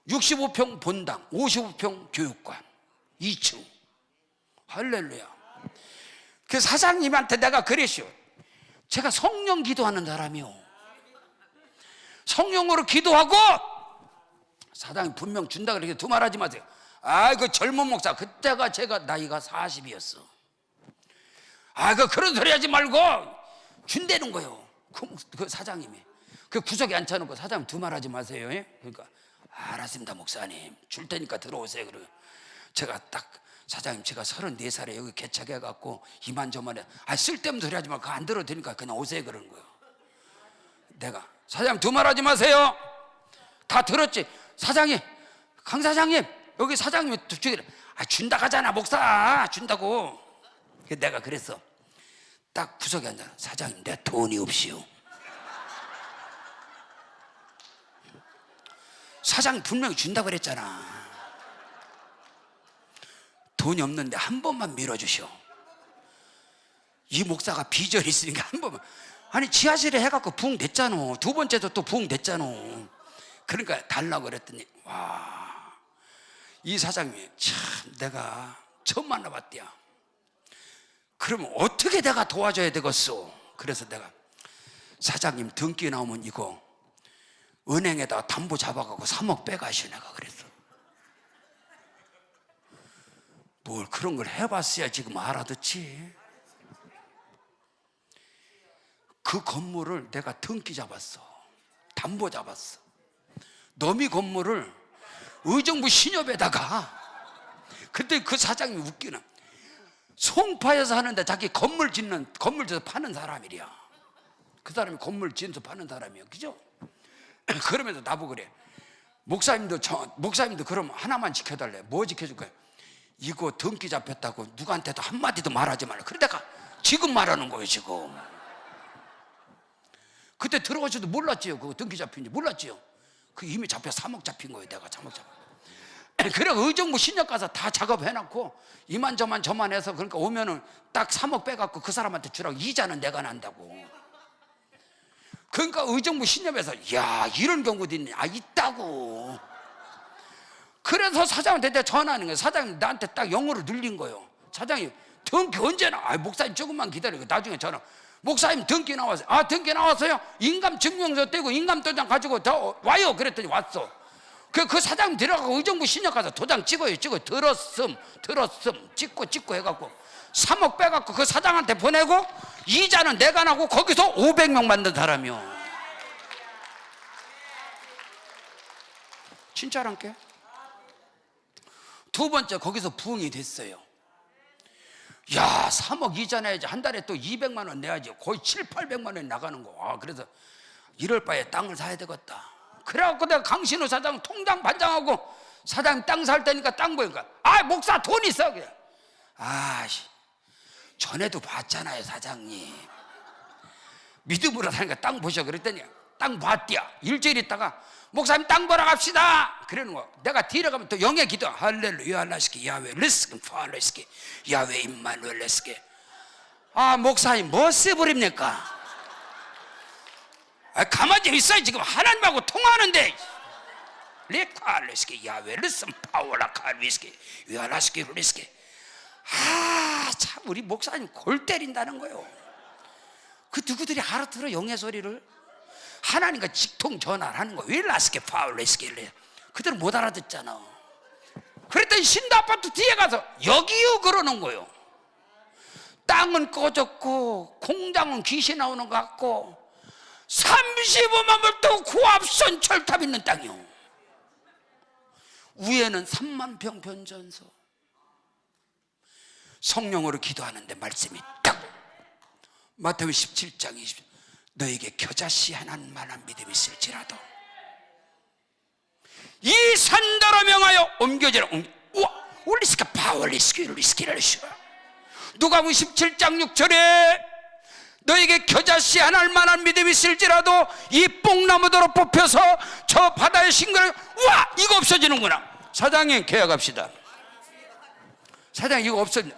65평 본당, 55평 교육관, 2층. 할렐루야. 그 사장님한테 내가 그랬슈. 제가 성령 기도하는 사람이요. 성령으로 기도하고 사장님 분명 준다 그렇게 두말하지 마세요. 그 젊은 목사, 그때가 제가 나이가 40이었어. 그런 소리 하지 말고 준다는 거예요. 그 사장님이 그 구석에 앉혀놓고 사장님 두말하지 마세요. 그러니까 알았습니다 목사님, 줄 테니까 들어오세요. 그래요. 제가 딱 사장님 제가 34살에 여기 개척해갖고 이만저만해 쓸데없는 소리 하지 말고 그거 안 들어도 되니까 그냥 오세요 그러는 거예요. 내가 사장님 두말하지 마세요. 다 들었지? 사장님, 강 사장님, 여기 사장님이 주기를 준다 하잖아 목사, 준다고. 내가 그랬어. 딱 구석에 앉아. 사장님 내 돈이 없이요. 사장님 분명히 준다고 그랬잖아. 돈이 없는데 한 번만 밀어주시오. 이 목사가 비전이 있으니까 한 번만. 아니 지하실에 해갖고 부흥 됐잖아. 두 번째도 또 부흥 됐잖아. 그러니까 달라고 그랬더니 이 사장님이 참 내가 처음 만나봤대야. 그러면 어떻게 내가 도와줘야 되겠소? 그래서 내가 사장님 등기 나오면 이거 은행에다 담보 잡아가고 3억 빼가시오 내가 그랬어. 뭘 그런 걸 해봤어야 지금 알아듣지. 그 건물을 내가 등기 잡았어. 담보 잡았어. 너미 건물을 의정부 신협에다가. 그때 그 사장님이 웃기는, 송파에서 하는데 자기 건물 짓는, 건물 짓어서 파는 사람이랴. 그 사람이 건물 짓어서 파는 사람이야. 그죠? 그러면서 나보고 그래. 목사님도 그럼 하나만 지켜달래. 뭐 지켜줄 거야? 이거 등기 잡혔다고 누구한테도 한마디도 말하지 말라. 그래 내가 지금 말하는 거예요 지금. 그때 들어가서도 몰랐지요. 그거 등기 잡힌지 몰랐지요. 그 이미 잡혀 3억 잡힌 거예요. 내가 3억 잡혀. 그래 의정부 신협 가서 다 작업해놨고 이만저만 해서 그러니까 오면은 딱 3억 빼갖고 그 사람한테 주라고. 이자는 내가 난다고. 그러니까 의정부 신협에서 야 이런 경우도 있네. 있다고. 그래서 사장한테 내가 전화하는 거예요. 사장님 나한테 딱 영어로 늘린 거예요. 사장님 등기 언제 나와? 목사님 조금만 기다리고 나중에 전화. 목사님 등기 나왔어요. 등기 나왔어요? 인감증명서 떼고 인감도장 가지고 더 와요. 그랬더니 왔어. 그 사장님 들어가고 의정부 신협 가서 도장 찍어요. 들었음 찍고 해갖고 3억 빼갖고 그 사장한테 보내고 이자는 내가 나고 거기서 500명 만든 사람이요. 진짜란게. 두 번째 거기서 부흥이 됐어요. 야 3억 이자 내야지. 한 달에 또 200만 원 내야지. 거의 700~800만 원 나가는 거. 그래서 이럴 바에 땅을 사야 되겠다. 그래갖고 내가 강신우 사장 통장 반장하고 사장님 땅 살 테니까 땅 보니까 목사 돈 있어. 전에도 봤잖아요 사장님. 믿음으로 사니까 땅 보셔. 그랬더니 땅 봤디야. 일주일 있다가 목사님 땅 보러 갑시다. 그러는 거. 내가 뒤로 가면 또 영의 기도. 할렐루야 라스키 야외 리스키 파레스키 야외 임마누엘 레스키. 목사님 뭐 써버립니까? 가만히 좀 있어요. 지금 하나님하고 통화하는데. 레카레스키 야외 리스 파워라 카리스키 야라스키 리스키. 참 우리 목사님 골 때린다는 거예요. 그 누구들이 알아들어 영의 소리를? 하나님과 직통 전화를 하는 거예요. 왜 라스케 파울레스케. 그들은 못 알아듣잖아. 그랬더니 신도 아파트 뒤에 가서 여기요 그러는 거예요. 땅은 꺼졌고 공장은 귀신 나오는 것 같고 35만 불도 고압선 철탑 있는 땅이요. 위에는 3만 평 변전소. 성령으로 기도하는데 말씀이 딱 마태복음 17장 20절. 너에게 겨자씨 하나만한 믿음이 있을지라도 이 산더러 명하여 옮겨지라. 올리스카 파월리스키를 쉬어. 누가복음 17장 6절에 너에게 겨자씨 하나만한 믿음이 있을지라도 이 뽕나무도로 뽑혀서 저 바다에 싱그러. 이거 없어지는구나. 사장님 계약합시다. 사장님 이거 없어진다.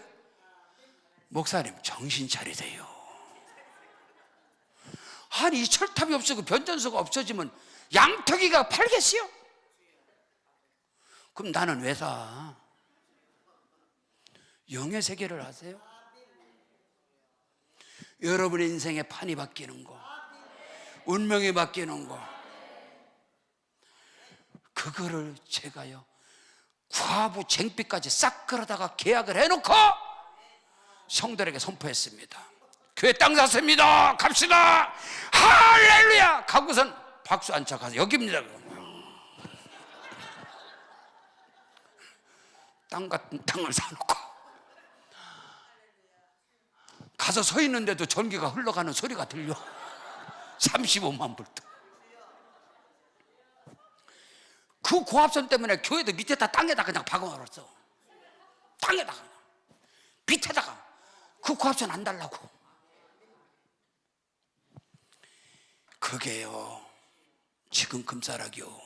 목사님 정신 차리세요. 이 철탑이 없어지고 변전소가 없어지면 양턱이가 팔겠어요? 그럼 나는 왜 사? 영의 세계를 아세요? 여러분의 인생의 판이 바뀌는 거, 운명이 바뀌는 거, 그거를 제가요 과부 쟁비까지 싹 끌어다가 계약을 해놓고 성도들에게 선포했습니다. 교회 땅 샀습니다. 갑시다. 할렐루야. 가고선 박수 안 쳐 가서 여기입니다. 땅 같은 땅을 사놓고 가서 서 있는데도 전기가 흘러가는 소리가 들려. 35만 볼트. 그 고압선 때문에 교회도 밑에다 땅에다 그냥 박아놓았어. 땅에다가 밑에다가 그 고압선 안 달라고. 그게요 지금 금사락이요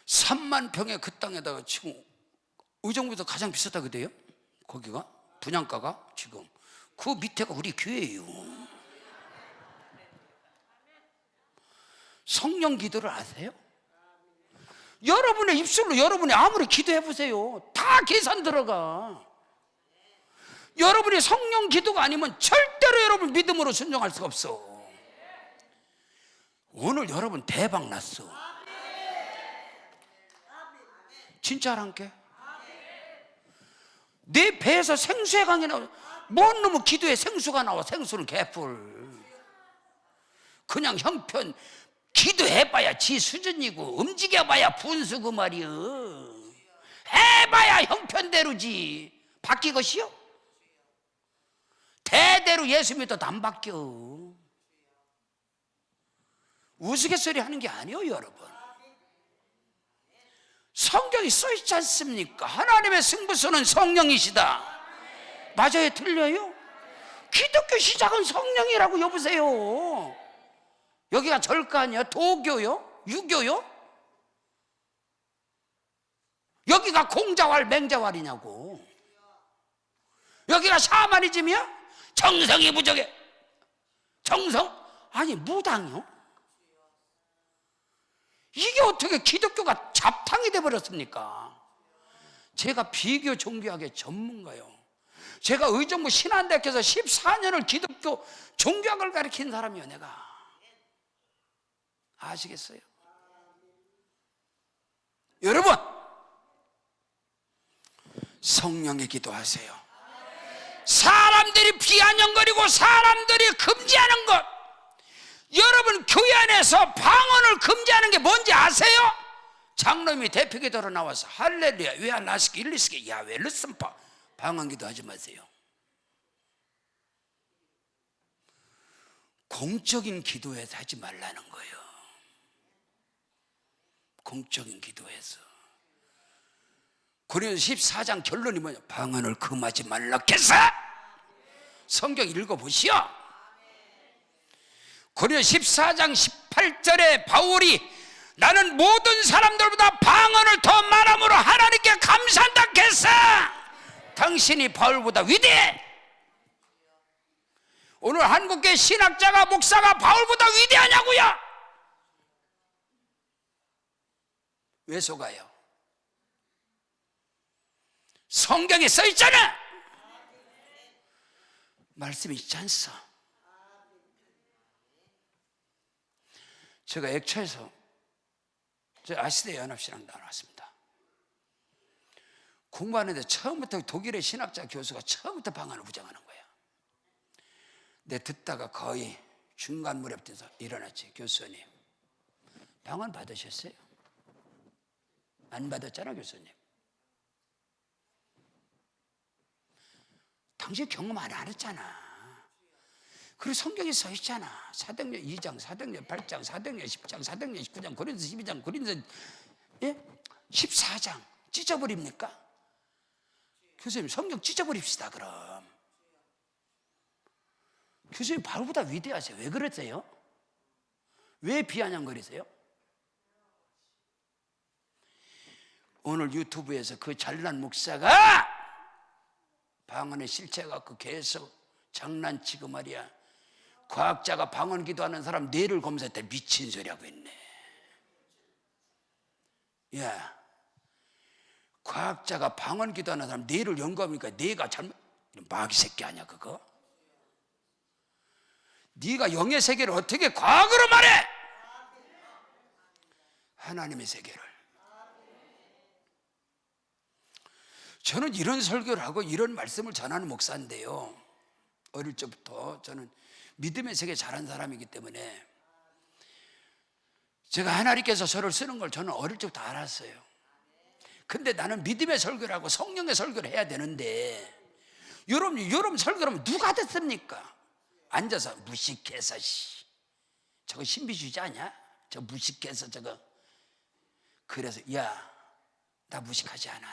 3만 평의 그 땅에다가 지금 의정부에서 가장 비쌌다고 돼요. 거기가 분양가가 지금 그 밑에가 우리 교회예요. 성령 기도를 아세요? 여러분의 입술로 여러분이 아무리 기도해 보세요. 다 계산 들어가. 여러분이 성령 기도가 아니면 절대로 여러분 믿음으로 순종할 수가 없어. 오늘 여러분 대박 났어. 진짜란게. 내 배에서 생수의 강이 나와. 뭔 놈의 기도에 생수가 나와. 생수는 개뿔. 그냥 형편 기도해봐야 지 수준이고 움직여봐야 분수 그 말이여. 해봐야 형편대로지. 바뀌것이요? 대대로 예수 믿어도 안 바뀌어. 우스갯소리 하는 게 아니에요 여러분. 성경이 써있지 않습니까? 하나님의 승부수는 성령이시다. 맞아요? 틀려요? 기독교 시작은 성령이라고. 여보세요, 여기가 절가 아니야? 도교요? 유교요? 여기가 공자왈 맹자왈이냐고. 여기가 샤머니즘이야? 정성이 부족해. 정성? 아니 무당이요? 이게 어떻게 기독교가 잡탕이 돼버렸습니까? 제가 비교 종교학의 전문가요. 제가 의정부 신한대학교에서 14년을 기독교 종교학을 가르친 사람이요. 내가 아시겠어요? 여러분 성령의 기도하세요. 사람들이 비아냥거리고 사람들이 금지하는 것, 여러분 교회 안에서 방언을 금지하는 게 뭔지 아세요? 장로님이 대표기도로 나와서 할렐루야 외알라스키 일리스키 야외 르슨파 방언기도 하지 마세요. 공적인 기도에서 하지 말라는 거예요. 공적인 기도에서. 고린도서 14장 결론이 뭐냐? 방언을 금하지 말라 했어. 성경 읽어보시오. 고린도서 14장 18절에 바울이 나는 모든 사람들보다 방언을 더 말함으로 하나님께 감사한다 했어. 당신이 바울보다 위대해. 오늘 한국의 신학자가 목사가 바울보다 위대하냐고요? 왜 속아요? 성경에 써있잖아. 말씀이 있지 않소. 제가 액처에서 아시대 연합신학 나왔습니다. 공부하는데 처음부터 독일의 신학자 교수가 처음부터 방언을 부정하는 거야. 내 듣다가 거의 중간 무렵 돼서 일어났지. 교수님 방언 받으셨어요? 안 받았잖아 교수님. 당신 경험 안 했잖아. 그리고 성경에 써 있잖아. 사도행전 2장, 사도행전 8장, 사도행전 10장, 사도행전 19장, 고린도서 12장, 고린도서 14장 찢어버립니까? 교수님 성경 찢어버립시다. 그럼 교수님 바울보다 위대하세요. 왜 그랬어요? 왜 비아냥거리세요? 오늘 유튜브에서 그 잘난 목사가 방언의 실체 갖고 계속 장난치고 말이야. 과학자가 방언 기도하는 사람 뇌를 검사했다. 미친 소리 하고 있네. 야, 과학자가 방언 기도하는 사람 뇌를 연구하니까 뇌가 잘못, 마귀 새끼 아니야 그거? 네가 영의 세계를 어떻게 과학으로 말해? 하나님의 세계를. 저는 이런 설교를 하고 이런 말씀을 전하는 목사인데요, 어릴 적부터 저는 믿음의 세계 잘한 사람이기 때문에 제가 하나님께서 저를 쓰는 걸 저는 어릴 적부터 알았어요. 근데 나는 믿음의 설교를 하고 성령의 설교를 해야 되는데 여러분 설교를 하면 누가 듣습니까? 앉아서 무식해서 저거 신비주의자 아니야? 저 무식해서 저거. 그래서 야, 나 무식하지 않아.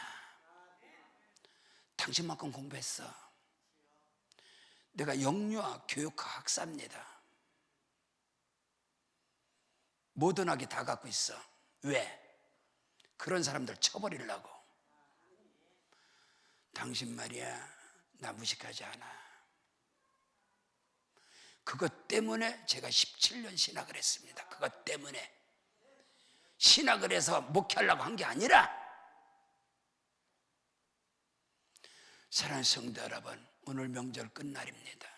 당신만큼 공부했어. 내가 영유아 교육학 학사입니다. 모던하게 다 갖고 있어. 왜? 그런 사람들 쳐버리려고. 당신 말이야, 나 무식하지 않아. 그것 때문에 제가 17년 신학을 했습니다. 그것 때문에. 신학을 해서 목회하려고 한 게 아니라. 사랑하는 성도 여러분, 오늘 명절 끝날입니다.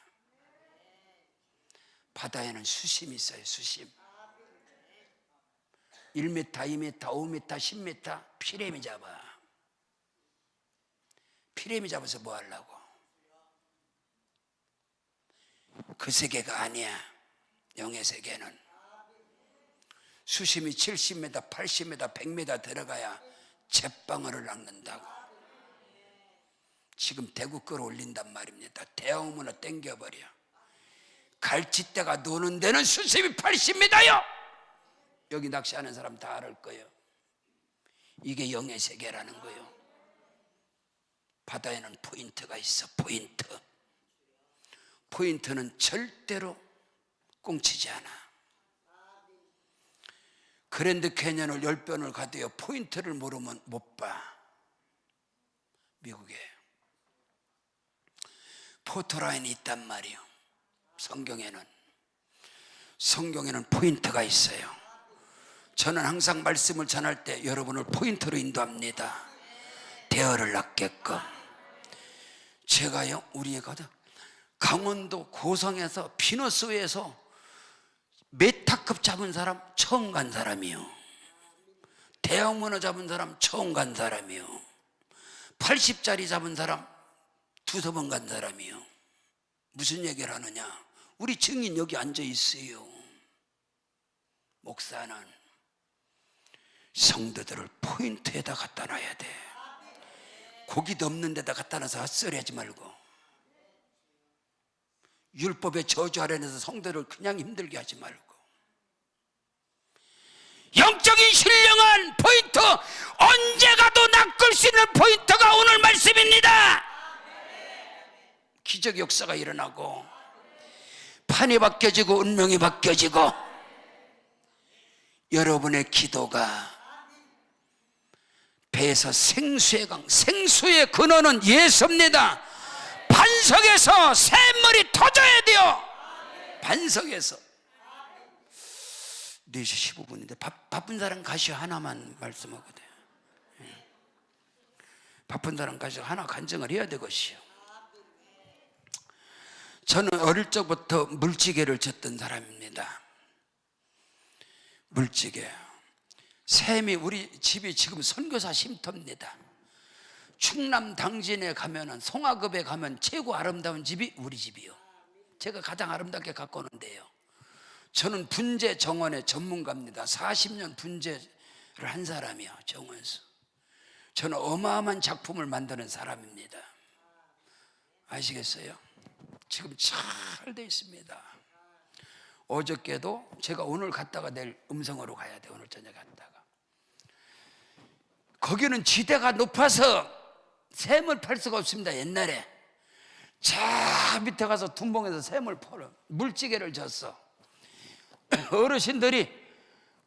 바다에는 수심이 있어요. 수심. 1m, 2m, 5m, 10m 피레미 잡아. 피레미 잡아서 뭐 하려고? 그 세계가 아니야. 영의 세계는 수심이 70m, 80m, 100m 들어가야 제방어를 낚는다고. 지금 대구 끌어올린단 말입니다. 대형문어 땡겨버려. 갈치대가 노는 데는 수심이 80m요. 여기 낚시하는 사람 다 알 거예요. 이게 영의 세계라는 거예요. 바다에는 포인트가 있어. 포인트는 절대로 꽁치지 않아. 그랜드 캐년을 10번을 가도요, 포인트를 모르면 못 봐. 미국에 포토라인이 있단 말이에요. 성경에는 포인트가 있어요. 저는 항상 말씀을 전할 때 여러분을 포인트로 인도합니다. 대어를 낳게끔. 제가요, 우리 애가 강원도 고성에서 피너스에서 메타급 잡은 사람 처음 간 사람이요. 대형문어 잡은 사람 처음 간 사람이요. 80짜리 잡은 사람 두세 번 간 사람이요. 무슨 얘기를 하느냐? 우리 증인 여기 앉아 있어요. 목사는 성도들을 포인트에다 갖다 놔야 돼. 고기도 없는 데다 갖다 놔서 헛소리하지 말고, 율법의 저주 아래에서 성도를 그냥 힘들게 하지 말고, 영적인 신령한 포인트, 언제 가도 낚을 수 있는 포인트가 오늘 말씀입니다. 기적 역사가 일어나고 판이 바뀌어지고 운명이 바뀌어지고, 여러분의 기도가 배에서 생수의 강, 생수의 근원은 예수입니다. 반석에서 샘물이 터져야 돼요. 반석에서. 4시 15분인데 바쁜 사람 가시오. 하나만 말씀하거든. 바쁜 사람 가시오. 하나 간증을 해야 되겠시오. 저는 어릴 적부터 물지개를 쳤던 사람입니다. 물지개. 샘이, 우리 집이 지금 선교사 쉼터입니다. 충남 당진에 가면은, 송화급에 가면 최고 아름다운 집이 우리 집이요. 제가 가장 아름답게 가꾸는데요. 저는 분재 정원의 전문가입니다. 40년 분재를 한 사람이요, 정원에서. 저는 어마어마한 작품을 만드는 사람입니다. 아시겠어요? 지금 잘 돼 있습니다. 어저께도 제가 오늘 갔다가 내일 음성으로 가야 돼. 오늘 저녁 갔다가. 거기는 지대가 높아서 샘을 팔 수가 없습니다. 옛날에 저 밑에 가서 둔봉에서 샘을 팔어. 물지개를 졌어. 어르신들이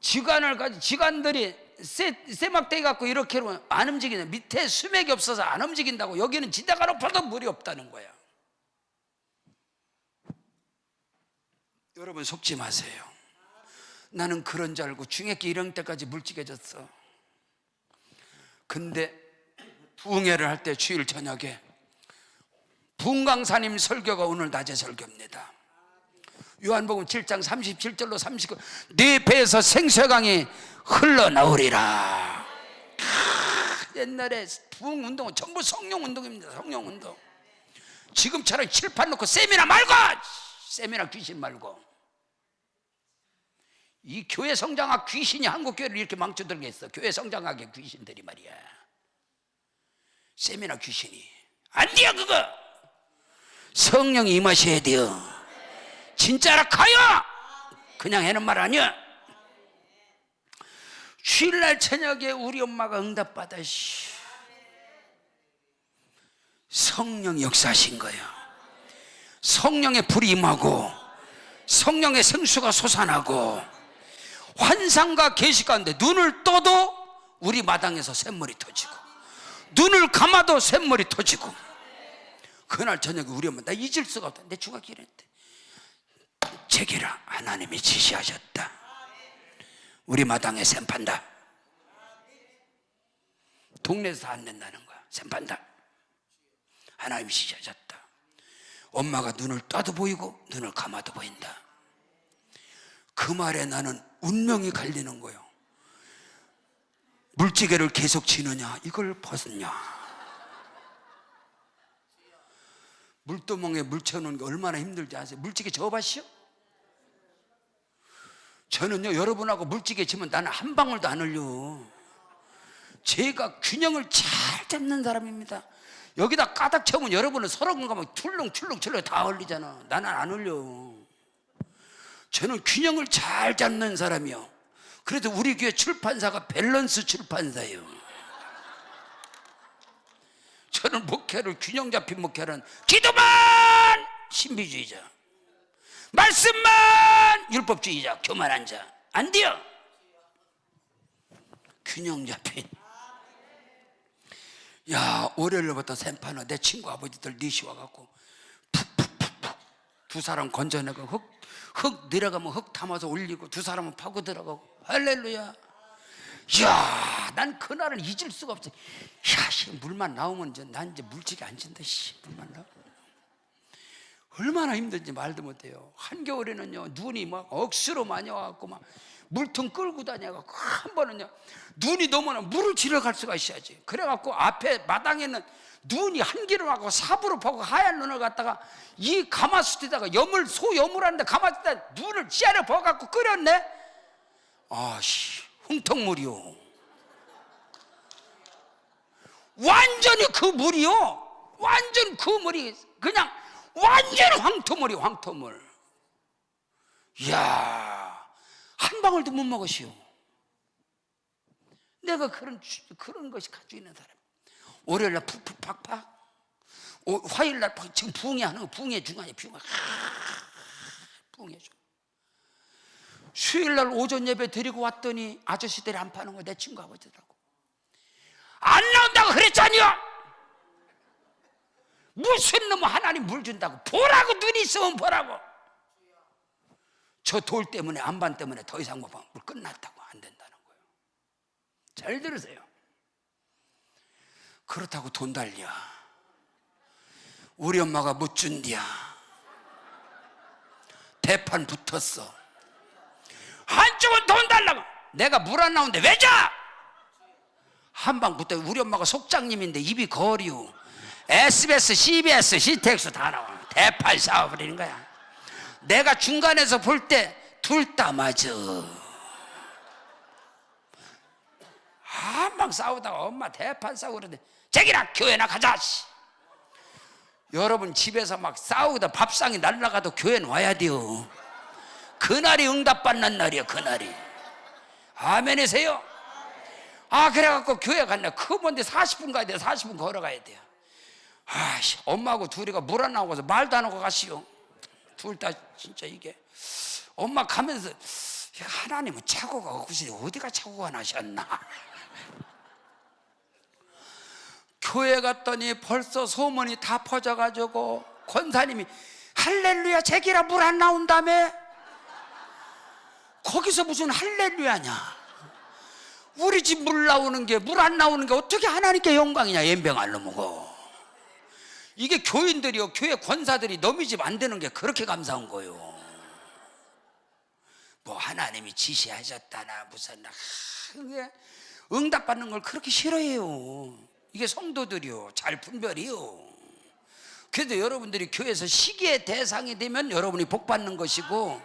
지관들이 쇠막대기 갖고 이렇게 하면 안 움직이네. 밑에 수맥이 없어서 안 움직인다고. 여기는 지대가 높아도 물이 없다는 거야. 여러분 속지 마세요. 나는 그런 줄 알고 중학교 1학년 때까지 물지개 졌어. 근데 부흥회를 할 때 주일 저녁에 부흥강사님 설교가 오늘 낮에 설교입니다. 요한복음 7장 37절로 39, 네 배에서 생수강이 흘러나오리라. 옛날에 부흥운동은 전부 성령운동입니다. 성령운동. 지금처럼 칠판 놓고 세미나 말고, 세미나 귀신 말고. 이 교회 성장학 귀신이 한국교회를 이렇게 망쳐들게 했어. 교회 성장학의 귀신들이 말이야. 세미나 귀신이 안 돼요. 그거 성령이 임하셔야 돼요. 진짜라 가요. 그냥 하는 말 아니야. 주일날 저녁에 우리 엄마가 응답받아 성령이 역사하신 거예요. 성령의 불이 임하고 성령의 생수가 솟아나고 환상과 계시 가운데 눈을 떠도 우리 마당에서 샘물이 터지고 눈을 감아도 샘물이 터지고. 그날 저녁에 우리 엄마, 나 잊을 수가 없다. 내 중학교 1학년 때 제게라 하나님이 지시하셨다. 우리 마당에 샘 판다. 동네에서 안 낸다는 거야. 샘 판다. 하나님이 지시하셨다. 엄마가 눈을 떠도 보이고 눈을 감아도 보인다. 그 말에 나는 운명이 갈리는 거예요. 물지개를 계속 치느냐 이걸 벗었냐. 물두멍에 물 채우는 게 얼마나 힘들지 아세요? 물지개 저어봤시요? 저는요 여러분하고 물지개 치면 나는 한 방울도 안 흘려. 제가 균형을 잘 잡는 사람입니다. 여기다 가닥 채우면 여러분은 서로 가면 툴렁툴렁 다 흘리잖아. 나는 안 흘려. 저는 균형을 잘 잡는 사람이요. 그래도 우리 교회 출판사가 밸런스 출판사예요. 저는 목회를 균형 잡힌 목회는 기도만 신비주의자, 말씀만 율법주의자, 교만한 자. 안 돼요. 균형 잡힌. 야, 월요일부터 샘파는 내 친구 아버지들 넷이 와갖고 푹푹푹푹 두 사람 건져내고 흙 내려가면 흙 담아서 올리고 두 사람은 파고 들어가고. 할렐루야. 이야, 난 그날을 잊을 수가 없어. 야, 씨, 물만 나오면 난 이제 물지개 안 진다. 씨, 물만 나오면 얼마나 힘든지 말도 못해요. 한겨울에는요 눈이 막 억수로 많이 와갖고 막 물통 끌고 다녀갖고 한 번은요 눈이 너무나 물을 지러 갈 수가 있어야지. 그래갖고 앞에 마당에는 눈이 한기로 와갖고 삽으로 파고 하얀 눈을 갖다가 이 가마솥에다가 소염을 하는데 가마솥에다 눈을 찌아려 버갖고 끓였네. 아씨, 흥통물이요. 완전히 그 물이요. 완전 그 물이 그냥 완전 황토물이 황토물. 이야, 한 방울도 못 먹으시오. 내가 그런 것이 가지고 있는 사람. 월요일날 푹푹 팍팍, 화요일날 지금 부흥회 하는 거, 부흥회 중간에 부흥회 중. 수요일날 오전 예배 드리고 왔더니 아저씨들이 안 파는 거 내 친구 아버지더라고. 안 나온다고 그랬잖아요. 무슨 놈 하나님 물 준다고 보라고. 눈이 있으면 보라고. 저 돌 때문에 안반 때문에 더 이상 못 봐. 물 끝났다고. 안 된다는 거예요. 잘 들으세요. 그렇다고 돈 달려. 우리 엄마가 못 준디야. 대판 붙었어. 한쪽은 돈 달라고. 내가 물 안 나오는데 왜 자? 한방 붙어. 우리 엄마가 속장님인데 입이 거리요. SBS, CBS, CTX 다 나와. 대팔 싸워버리는 거야. 내가 중간에서 볼 때 둘 다 맞아. 한방 싸우다가 엄마 대판 싸우고 그러는데 제기라 교회나 가자. 여러분 집에서 막 싸우다 밥상이 날아가도 교회는 와야 돼요. 그날이 응답받는 날이에요. 그날이. 아멘이세요? 아, 그래갖고 교회 갔네. 그 먼데 40분 가야 돼요. 40분 걸어가야 돼요. 아씨, 엄마하고 둘이가 물 안 나오고서 말도 안 하고 가시오. 둘 다 진짜 이게. 엄마 가면서 하나님은 착오가 없으시 어디가 착오가 나셨나. 교회 갔더니 벌써 소문이 다 퍼져가지고 권사님이 할렐루야 제기라 물 안 나온다며. 거기서 무슨 할렐루야냐. 우리 집 물 나오는 게, 물 안 나오는 게 어떻게 하나님께 영광이냐, 연병할 놈이고. 이게 교인들이요, 교회 권사들이 너희 집 안 되는 게 그렇게 감사한 거예요. 뭐 하나님이 지시하셨다나 무슨 응답받는 걸 그렇게 싫어해요. 이게 성도들이요, 잘 분별이요. 그래도 여러분들이 교회에서 시기의 대상이 되면 여러분이 복 받는 것이고,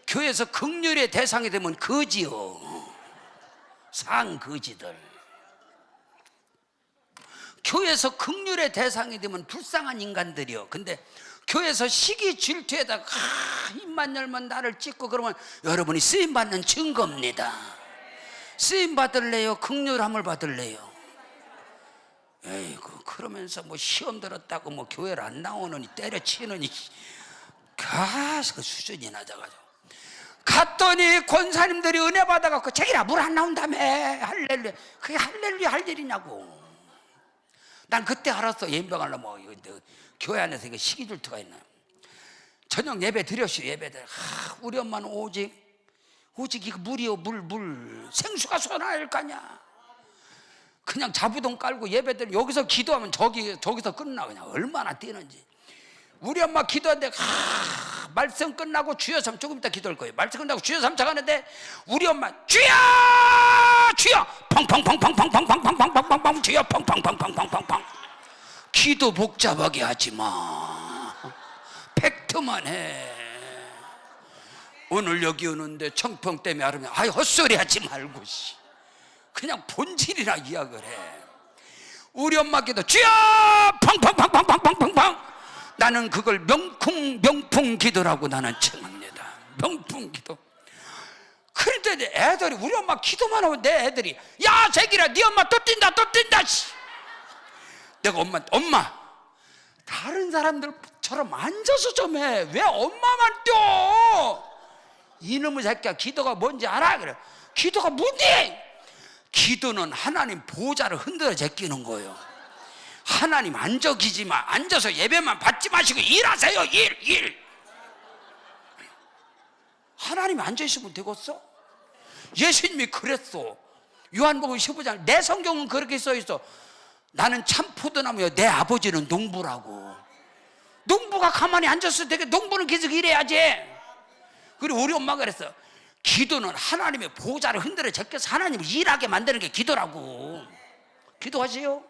교회에서 긍휼의 대상이 되면 거지요, 상거지들. 교회에서 긍휼의 대상이 되면 불쌍한 인간들이요. 근데 교회에서 시기 질투에다가 입만 열면 나를 찍고 그러면 여러분이 쓰임받는 증거입니다. 쓰임 받을래요? 긍휼함을 받을래요? 에이구, 그러면서 뭐 시험 들었다고 뭐 교회를 안 나오느니 때려치느니 그 수준이 낮아가지고 갔더니 권사님들이 은혜 받아갖고 자기라 물 안 나온다며, 할렐루야. 그게 할렐루야 할 일이냐고. 난 그때 알았어. 예병하려면 뭐 교회 안에서 이거 시기 질투가 있나요? 저녁 예배 드렸어요. 예배들. 우리 엄마는 오직 이거 물이요, 물 생수가 쏟아낼 거냐. 그냥 자부동 깔고 예배들 여기서 기도하면 저기서 끝나. 그냥 얼마나 뛰는지. 우리 엄마 기도하는데 말씀 끝나고 주여 삼, 조금 이따 기도할 거예요. 말씀 끝나고 주여 삼차 가는데 우리 엄마 주여 펑펑펑펑펑펑펑펑펑펑펑펑펑 주여 펑펑펑펑펑펑펑. 기도 복잡하게 하지 마. 팩트만 해. 오늘 여기 오는데 청평 때문에 하면 아이 헛소리 하지 말고 그냥 본질이나 이야기를 해. 우리 엄마 기도 주여 펑펑펑펑펑펑펑펑. 나는 그걸 명풍 기도라고 나는稱합니다. 명풍 기도. 그런데 애들이, 우리 엄마 기도만 하면 내 애들이 야 제기라 네 엄마 또 뛴다. 내가 엄마 다른 사람들처럼 앉아서 좀 해. 왜 엄마만 뛰어? 이놈의 새끼야, 기도가 뭔지 알아? 그래. 기도가 뭔데? 기도는 하나님 보좌를 흔들어 제끼는 거예요. 하나님 앉아서 예배만 받지 마시고 일하세요. 일. 하나님이 앉아있으면 되겠어? 예수님이 그랬어. 요한복음 15장 내 성경은 그렇게 써있어. 나는 참 포도나무여, 내 아버지는 농부라고. 농부가 가만히 앉았을 때 농부는 계속 일해야지. 그리고 우리 엄마가 그랬어. 기도는 하나님의 보좌를 흔들어 제껴서 하나님을 일하게 만드는 게 기도라고. 기도하세요.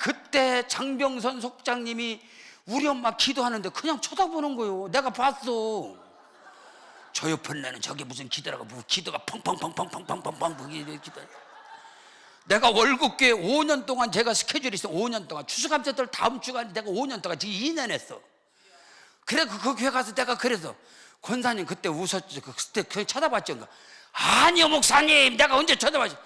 그때 장병선 속장님이 우리 엄마 기도하는데 그냥 쳐다보는 거예요. 내가 봤어. 저 옆은 내는 저게 무슨 기도라고, 기도가 펑펑펑펑펑펑펑펑 기도. 내가 월급교회 5년 동안 제가 스케줄이 있어. 5년 동안 추수감사절 다음 주가 내가 5년 동안 지금 2년 했어. 그래 그 교회 가서 내가 그래서 권사님 그때 웃었지. 그때 그냥 쳐다봤죠. 아니요 목사님, 내가 언제 쳐다봤지?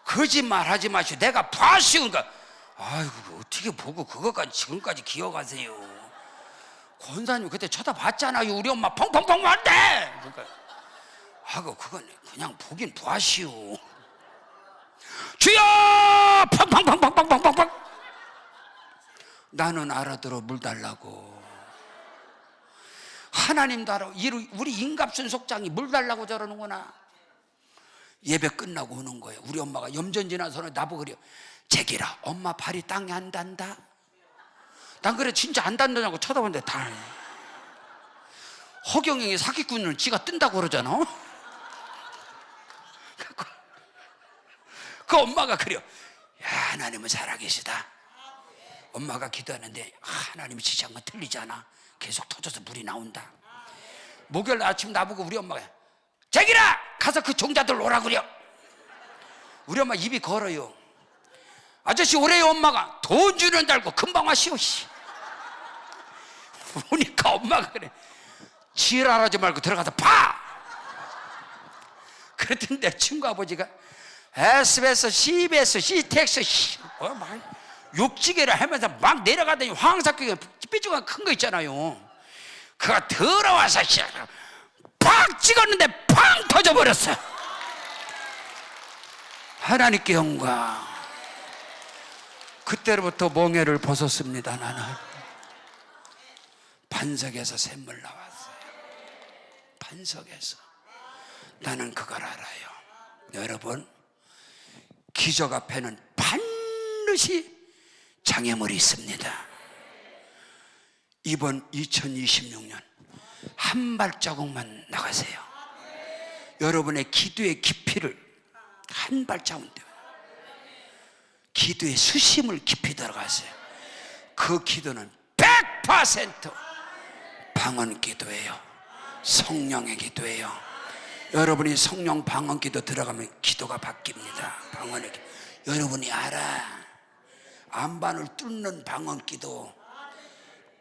거짓말 하지 마시오. 내가 봐시오니까. 아이고 어떻게 보고 그것까지 지금까지 기억하세요? 권사님 그때 쳐다봤잖아요. 우리 엄마 펑펑펑 왔대. 그러니까 그건 그냥 보긴 봐시오. 주여 펑펑펑펑펑펑펑. 나는 알아들어 물 달라고. 하나님도 알아. 우리 임갑순 속장이 물 달라고 저러는구나. 예배 끝나고 오는 거예요. 우리 엄마가 염전 지나서는 나보고 그래요. 제기라 엄마 발이 땅에 안 닿는다. 난 그래 진짜 안 닿는다고 쳐다보는데 다. 허경영이 사기꾼을 지가 뜬다고 그러잖아. 그 엄마가 그래요. 야, 하나님은 살아계시다. 엄마가 기도하는데 하나님이 지시한 건 틀리지 않아. 계속 터져서 물이 나온다. 목요일 아침 나보고 우리 엄마가 제기라 가서 그 종자들 오라 그려. 우리 엄마 입이 걸어요. 아저씨 오래요. 엄마가 돈 주는 줄 알고 금방 와시오. 보니까 엄마가 그래. 지랄하지 말고 들어가서 봐. 그랬더니 내 친구 아버지가 SBS, CBS, CTX 욕지게를 하면서 막 내려가더니 황사기가 삐죽한 큰 거 있잖아요. 그가 들어와서 팍 찍었는데 팡 터져버렸어. 하나님께 영광. 그때로부터 멍에를 벗었습니다. 나는 반석에서 샘물 나왔어요. 반석에서 나는 그걸 알아요. 여러분, 기적 앞에는 반드시 장애물이 있습니다. 이번 2026년 한 발자국만 나가세요. 여러분의 기도의 깊이를 한 발자국 떼요. 기도의 수심을 깊이 들어가세요. 그 기도는 100% 방언 기도예요. 성령의 기도예요. 여러분이 성령 방언 기도 들어가면 기도가 바뀝니다. 방언의 기도. 여러분이 알아. 안반을 뚫는 방언 기도,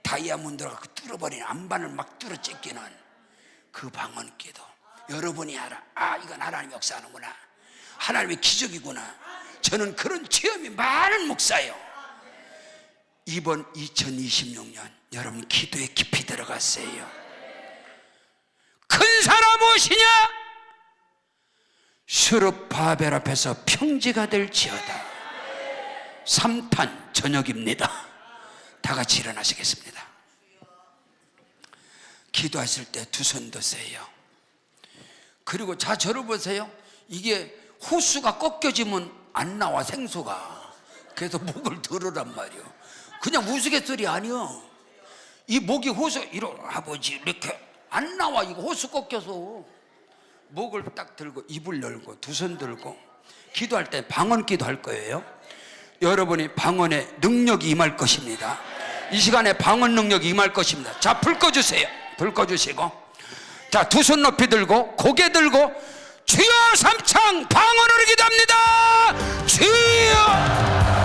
다이아몬드가 뚫어버리는 안반을 막 뚫어 찢기는 그 방언 기도. 여러분이 알아. 아, 이건 하나님이 역사하는구나. 하나님의 기적이구나. 저는 그런 체험이 많은 목사예요. 이번 2026년 여러분 기도에 깊이 들어갔어요. 큰 사람 무엇이냐? 수르바벨 앞에서 평지가 될지어다. 3탄 저녁입니다. 다 같이 일어나시겠습니다. 기도하실 때 두 손 드세요. 그리고 자, 저를 보세요. 이게 호수가 꺾여지면 안 나와, 생수가. 그래서 목을 들으란 말이요. 그냥 우스갯소리 아니요. 이 목이 호수, 아버지 이렇게 안 나와. 이거 호수 꺾여서. 목을 딱 들고 입을 열고 두 손 들고 기도할 때 방언 기도할 거예요. 여러분이 방언의 능력이 임할 것입니다. 이 시간에 방언 능력이 임할 것입니다. 자, 불 꺼주세요. 불 꺼주시고, 자, 두 손 높이 들고 고개 들고 주여 삼창 방언으로 기도합니다. 주여.